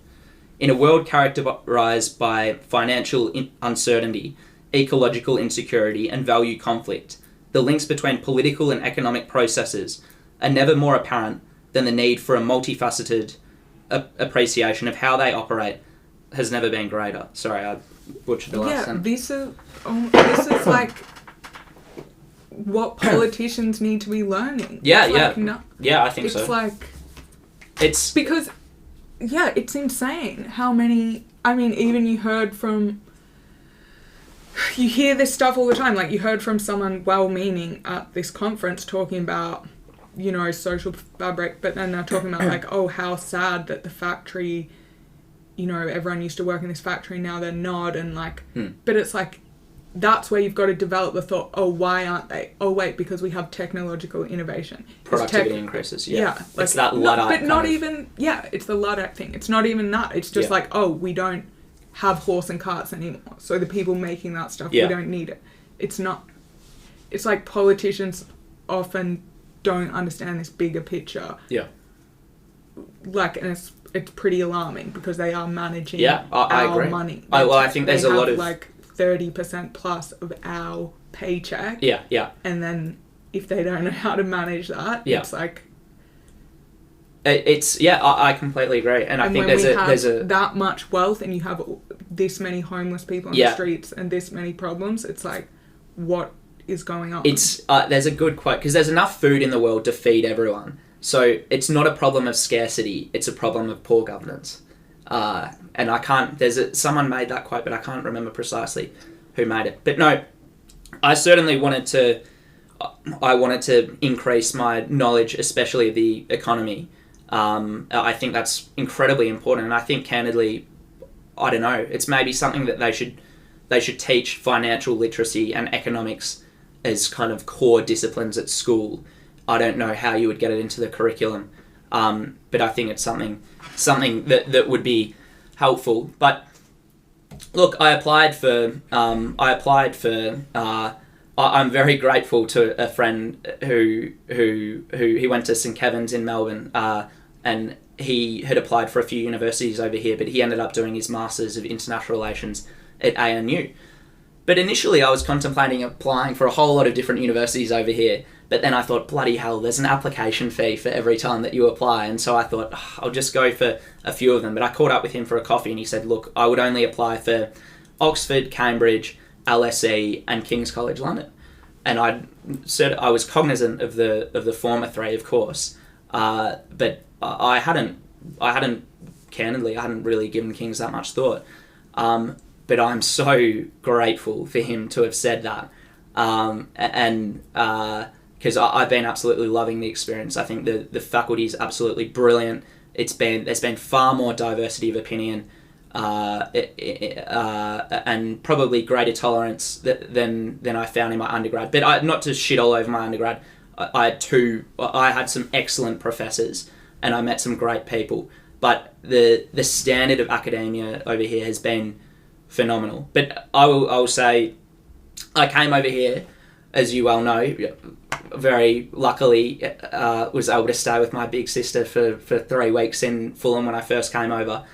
[SPEAKER 4] In a world characterised by financial uncertainty, ecological insecurity, and value conflict, the links between political and economic processes are never more apparent than the need for a multifaceted appreciation of how they operate has never been greater. Sorry, I butchered the last sentence.
[SPEAKER 3] This is like what politicians need to be learning.
[SPEAKER 4] Yeah, I think so.
[SPEAKER 3] It's like...
[SPEAKER 4] It's...
[SPEAKER 3] Because, yeah, it's insane how many... I mean, even you hear this stuff all the time. Like, you heard from someone well-meaning at this conference talking about, you know, social fabric, but then they're talking about, like, oh, how sad that the factory... You know, everyone used to work in this factory, now they're not, and like... But it's like, that's where you've got to develop the thought, oh, why aren't they? Oh, wait, because we have technological innovation.
[SPEAKER 4] Productivity increases, yeah.
[SPEAKER 3] Like,
[SPEAKER 4] it's that Luddite
[SPEAKER 3] it's the Luddite thing. It's not even that. It's just like, oh, we don't have horse and carts anymore. So the people making that stuff, we don't need it. It's not... It's like politicians often don't understand this bigger picture.
[SPEAKER 4] Yeah.
[SPEAKER 3] Like, and it's pretty alarming because they are managing
[SPEAKER 4] I agree.
[SPEAKER 3] money.
[SPEAKER 4] I think there's a lot of...
[SPEAKER 3] like 30% plus of our paycheck.
[SPEAKER 4] Yeah.
[SPEAKER 3] And then if they don't know how to manage that, it's like...
[SPEAKER 4] I completely agree. And I think there's a...
[SPEAKER 3] that much wealth and you have this many homeless people on the streets and this many problems, it's like, what is going on?
[SPEAKER 4] There's a good quote, because there's enough food in the world to feed everyone. So it's not a problem of scarcity, it's a problem of poor governance. And I can't... someone made that quote, but I can't remember precisely who made it. But no, I certainly wanted to increase my knowledge, especially of the economy. I think that's incredibly important. And I think, candidly, I don't know, it's maybe something that they should teach financial literacy and economics as kind of core disciplines at school. I don't know how you would get it into the curriculum, but I think it's something that would be helpful. But look, I'm very grateful to a friend who he went to St Kevin's in Melbourne, and he had applied for a few universities over here, but he ended up doing his Masters of International Relations at ANU. But initially I was contemplating applying for a whole lot of different universities over here. But then I thought, bloody hell, there's an application fee for every time that you apply. And so I thought, I'll just go for a few of them. But I caught up with him for a coffee and he said, look, I would only apply for Oxford, Cambridge, LSE and King's College London. And I said I was cognizant of the former three, of course. But I hadn't really given King's that much thought. But I'm so grateful for him to have said that. Because I've been absolutely loving the experience. I think the faculty is absolutely brilliant. There's been far more diversity of opinion, and probably greater tolerance than I found in my undergrad. But not to shit all over my undergrad, I had some excellent professors, and I met some great people. But the standard of academia over here has been phenomenal. But I will say, I came over here, as you well know, very luckily was able to stay with my big sister for 3 weeks in Fulham when I first came over.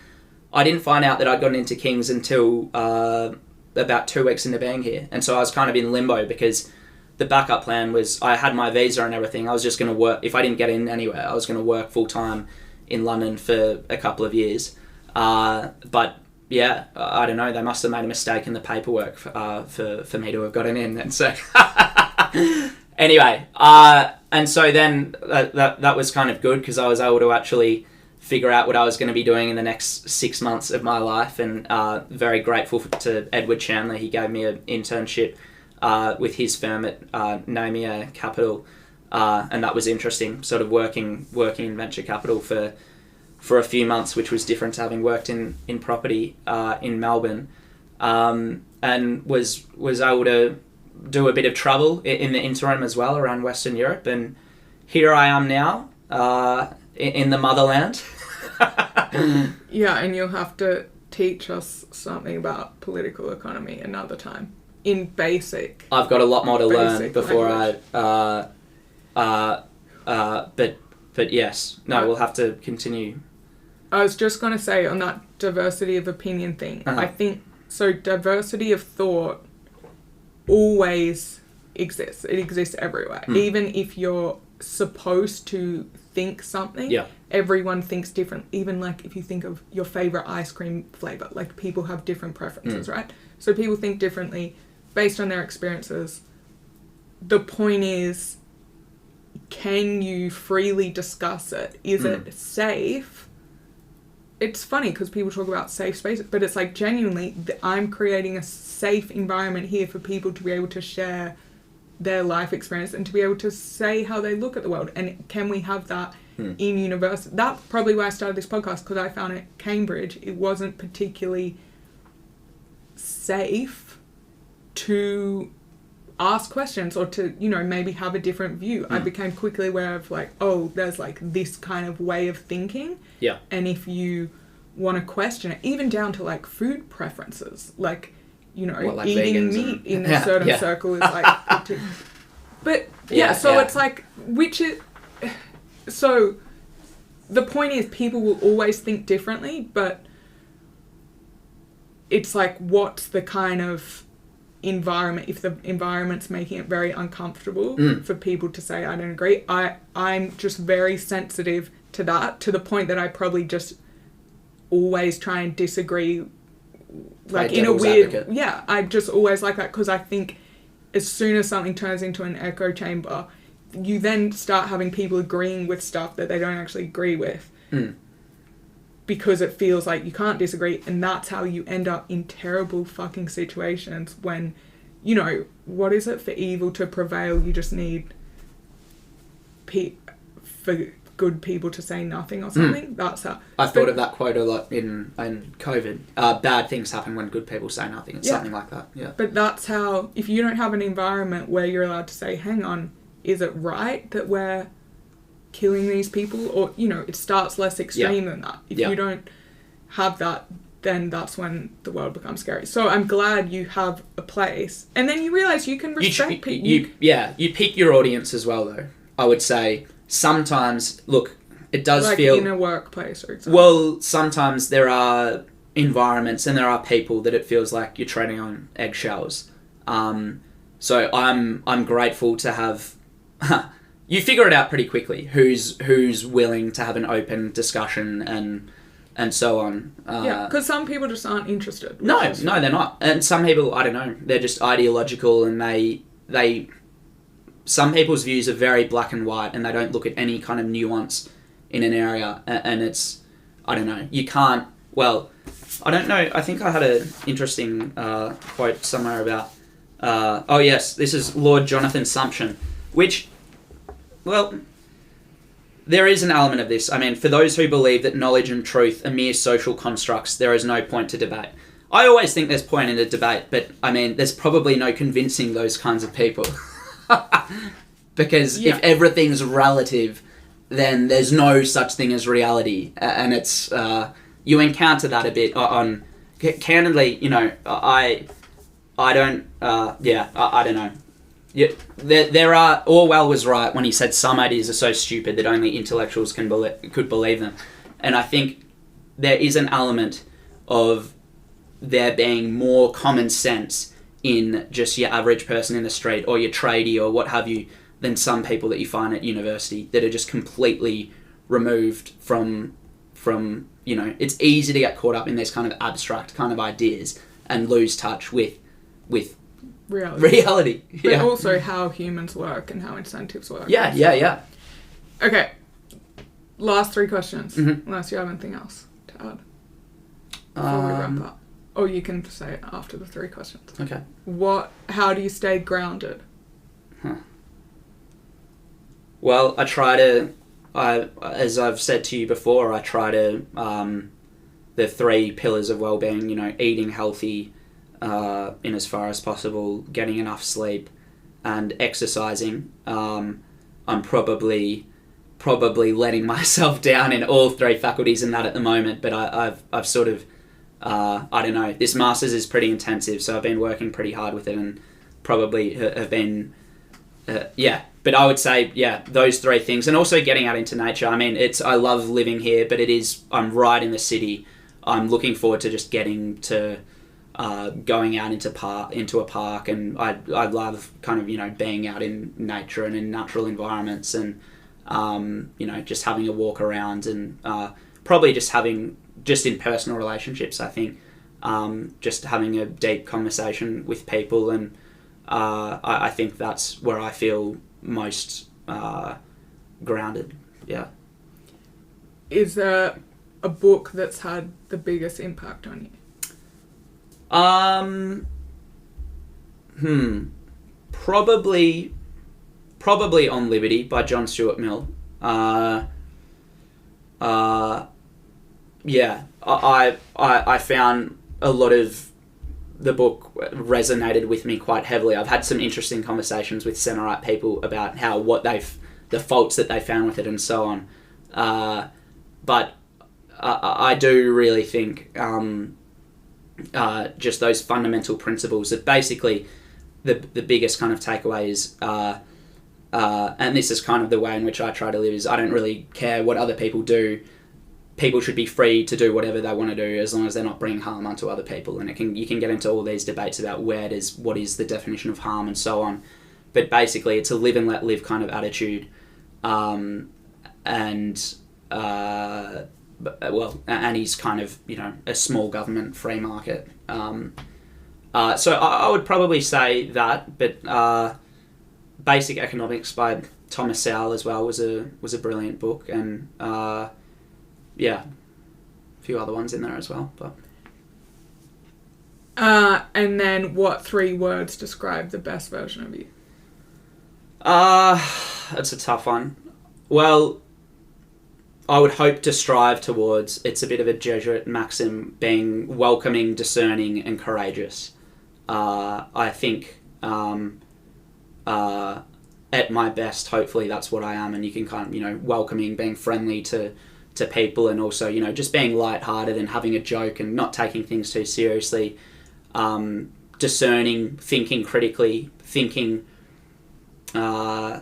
[SPEAKER 4] I didn't find out that I'd gotten into King's until about 2 weeks into being here. And so I was kind of in limbo because the backup plan was I had my visa and everything. I was just going to work. If I didn't get in anywhere, I was going to work full time in London for a couple of years. But yeah, I don't know. They must have made a mistake in the paperwork for me to have gotten in. And so anyway, and so then that was kind of good because I was able to actually figure out what I was going to be doing in the next 6 months of my life, and very grateful to Edward Chandler. He gave me an internship with his firm at Nomia Capital, and that was interesting. Sort of working in venture capital for a few months, which was different to having worked in property in Melbourne, and was able to do a bit of travel in the interim as well around Western Europe, and here I am now in the motherland.
[SPEAKER 3] Yeah, and you'll have to teach us something about political economy another time in basic.
[SPEAKER 4] I've got a lot more to learn before
[SPEAKER 3] language.
[SPEAKER 4] but yes, no, we'll have to continue.
[SPEAKER 3] I was just going to say on that diversity of opinion thing, I think, so diversity of thought always exists. It exists everywhere. Even if you're supposed to think something, everyone thinks different. Even like if you think of your favorite ice cream flavor, like people have different preferences, right? So people think differently based on their experiences. The point is, can you freely discuss it? Is it safe? It's funny because people talk about safe spaces, but it's like genuinely, I'm creating a safe environment here for people to be able to share their life experience and to be able to say how they look at the world. And can we have that in university? That's probably why I started this podcast, because I found at Cambridge it wasn't particularly safe to ask questions or to, you know, maybe have a different view. I became quickly aware of like, oh, there's like this kind of way of thinking. Yeah. And if you want to question it, even down to like food preferences, like, you know, like eating meat in a certain circle is like... But it's like, so the point is people will always think differently, but it's like, what's the kind of environment, if the environment's making it very uncomfortable for people to say, I don't agree. I'm just very sensitive to that, to the point that I probably just always try and disagree, like in a weird advocate. I just always like that, because I think as soon as something turns into an echo chamber, you then start having people agreeing with stuff that they don't actually agree with, because it feels like you can't disagree, and that's how you end up in terrible fucking situations when, you know, what is it, for evil to prevail, you just need for good people to say nothing or something. That's how I thought
[SPEAKER 4] of that quote a lot in COVID. Bad things happen when good people say nothing. It's something like that. Yeah.
[SPEAKER 3] But that's how, if you don't have an environment where you're allowed to say, hang on, is it right that we're killing these people? Or, you know, it starts less extreme than that. If you don't have that, then that's when the world becomes scary. So I'm glad you have a place. And then you realise you can respect people.
[SPEAKER 4] You pick your audience as well, though. I would say sometimes, look, it does
[SPEAKER 3] like
[SPEAKER 4] feel...
[SPEAKER 3] in a workplace, for example.
[SPEAKER 4] Well, sometimes there are environments and there are people that it feels like you're treading on eggshells. So I'm grateful to have... you figure it out pretty quickly, who's willing to have an open discussion and so on.
[SPEAKER 3] Because some people just aren't interested.
[SPEAKER 4] No, they're not. And some people, I don't know, they're just ideological, and they some people's views are very black and white, and they don't look at any kind of nuance in an area, and it's, I don't know, you can't, well, I don't know, I think I had an interesting quote somewhere about, oh yes, this is Lord Jonathan Sumption, which, well, there is an element of this. I mean, for those who believe that knowledge and truth are mere social constructs, there is no point to debate. I always think there's point in a debate, but I mean, there's probably no convincing those kinds of people. Because if everything's relative, then there's no such thing as reality. And it's, you encounter that a bit on, candidly, you know, I don't know. Yeah, there are, Orwell was right when he said some ideas are so stupid that only intellectuals could believe them. And I think there is an element of there being more common sense in just your average person in the street or your tradie or what have you than some people that you find at university that are just completely removed from, you know, it's easy to get caught up in these kind of abstract kind of ideas and lose touch with reality.
[SPEAKER 3] But also how humans work and how incentives work.
[SPEAKER 4] Yeah.
[SPEAKER 3] Okay. Last 3 questions. Unless you have anything else to add before we wrap up. Or you can say it after the 3 questions.
[SPEAKER 2] Okay.
[SPEAKER 3] How do you stay grounded?
[SPEAKER 2] Well, as I've said to you before, I try to, the 3 pillars of well-being, eating healthy, in as far as possible, getting enough sleep, and exercising. I'm probably letting myself down in all 3 faculties in that at the moment, but I've sort of, I don't know, this master's is pretty intensive, so I've been working pretty hard with it and probably have been, but I would say, those 3 things, and also getting out into nature. I mean, I love living here, but I'm right in the city. I'm looking forward to just getting to, going out into a park, and I love kind of, being out in nature and in natural environments, and, just having a walk around, and probably just in personal relationships, I think, just having a deep conversation with people, and I think that's where I feel most grounded. Yeah.
[SPEAKER 3] Is there a book that's had the biggest impact on
[SPEAKER 2] you? Probably On Liberty by John Stuart Mill. I found a lot of the book resonated with me quite heavily. I've had some interesting conversations with centre-right people about the faults that they found with it and so on. But I do really think just those fundamental principles that basically the biggest kind of takeaway is, and this is kind of the way in which I try to live, is I don't really care what other people do. People should be free to do whatever they want to do as long as they're not bringing harm onto other people. And you can get into all these debates about what is the definition of harm and so on. But basically, it's a live and let live kind of attitude. And he's kind of, a small government, free market. So I would probably say that, but Basic Economics by Thomas Sowell as well was a brilliant book, and a few other ones in there as well. But
[SPEAKER 3] and then what 3 words describe the best version of you?
[SPEAKER 2] That's a tough one. Well, I would hope to strive towards, it's a bit of a Jesuit maxim, being welcoming, discerning, and courageous. I think at my best, hopefully that's what I am, and you can kind of, welcoming, being friendly to people, and also, just being lighthearted and having a joke and not taking things too seriously. Discerning, thinking critically, thinking, I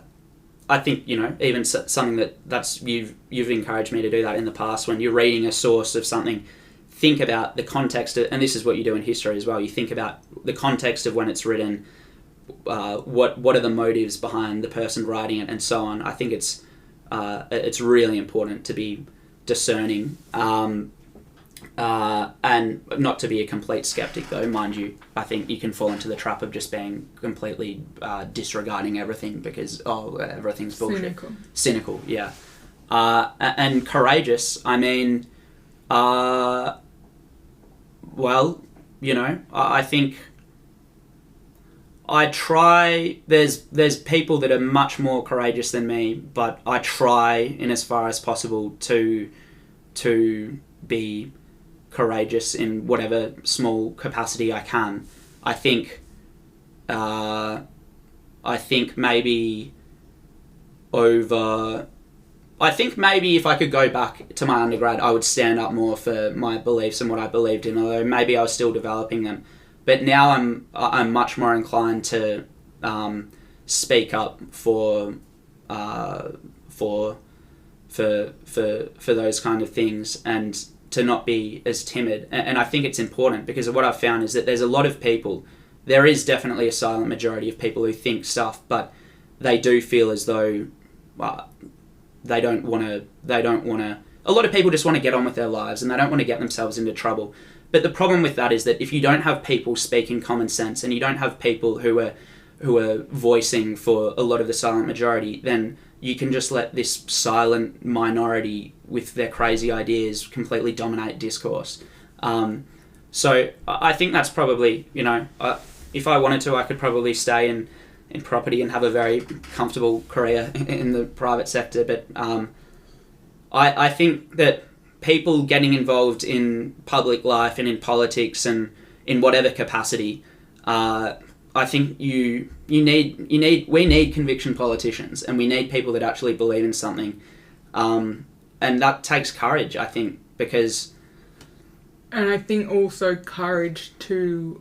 [SPEAKER 2] think, even something that's you've encouraged me to do that in the past. When you're reading a source of something, think about the context, and this is what you do in history as well. You think about the context of when it's written, what are the motives behind the person writing it, and so on. I think it's really important to be discerning, and not to be a complete skeptic, though, mind you. I think you can fall into the trap of just being completely disregarding everything because everything's bullshit. Cynical, yeah. And courageous. I mean, I think I try. There's people that are much more courageous than me, but I try in as far as possible to be courageous in whatever small capacity I can. I think maybe if I could go back to my undergrad, I would stand up more for my beliefs and what I believed in, although maybe I was still developing them. But now I'm much more inclined to speak up for those kind of things, and to not be as timid. And I think it's important, because what I've found is that there's a lot of people, there is definitely a silent majority of people who think stuff, but they do feel as though they don't want to, a lot of people just want to get on with their lives and they don't want to get themselves into trouble. But the problem with that is that if you don't have people speaking common sense, and you don't have people who are voicing for a lot of the silent majority, then you can just let this silent minority with their crazy ideas completely dominate discourse. So I think that's probably, if I wanted to, I could probably stay in property and have a very comfortable career in the private sector. But I think that people getting involved in public life and in politics and in whatever capacity, I think we need conviction politicians, and we need people that actually believe in something, and that takes courage, I think, because.
[SPEAKER 3] And I think also courage to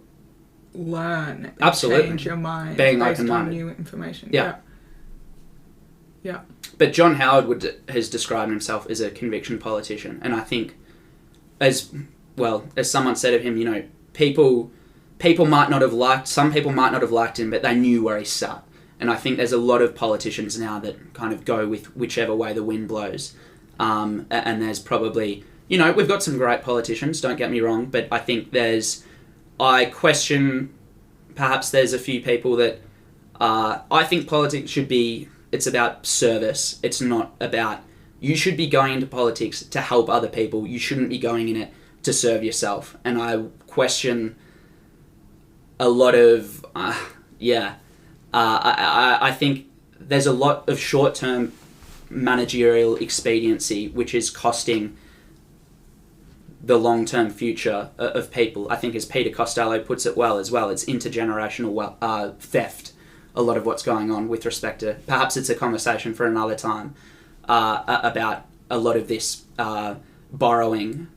[SPEAKER 3] learn and
[SPEAKER 2] absolutely
[SPEAKER 3] change your mind
[SPEAKER 2] being
[SPEAKER 3] based on
[SPEAKER 2] open-minded.
[SPEAKER 3] new information.
[SPEAKER 2] Yeah. But John Howard has described himself as a conviction politician, and I think, as someone said of him, people might not have liked, some people might not have liked him, but they knew where he sat. And I think there's a lot of politicians now that kind of go with whichever way the wind blows. And there's probably, we've got some great politicians, don't get me wrong, but I think I question, perhaps there's a few people that, I think politics it's about service. It's not about, you should be going into politics to help other people. You shouldn't be going in it to serve yourself. And I question a lot of, I think there's a lot of short-term managerial expediency which is costing the long-term future of people. I think, as Peter Costello puts it well, it's intergenerational theft, a lot of what's going on with respect to, perhaps it's a conversation for another time, about a lot of this borrowing,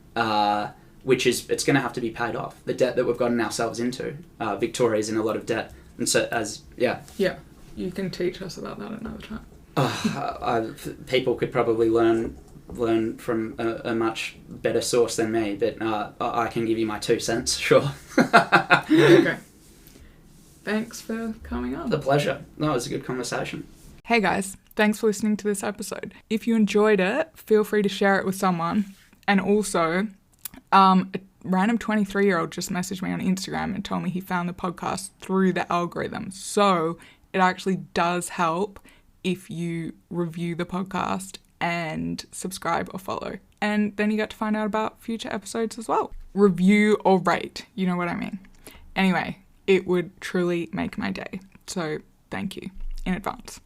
[SPEAKER 2] which it's going to have to be paid off. The debt that we've gotten ourselves into. Victoria's in a lot of debt. And so, Yeah,
[SPEAKER 3] you can teach us about that another time.
[SPEAKER 2] People could probably learn from a much better source than me, but I can give you my 2 cents, sure.
[SPEAKER 3] Okay. Thanks for coming on.
[SPEAKER 2] The pleasure. No, it was a good conversation.
[SPEAKER 3] Hey guys, thanks for listening to this episode. If you enjoyed it, feel free to share it with someone. And also, a random 23-year-old just messaged me on Instagram and told me he found the podcast through the algorithm. So it actually does help if you review the podcast and subscribe or follow. And then you get to find out about future episodes as well. Review or rate, you know what I mean. Anyway, it would truly make my day. So thank you in advance.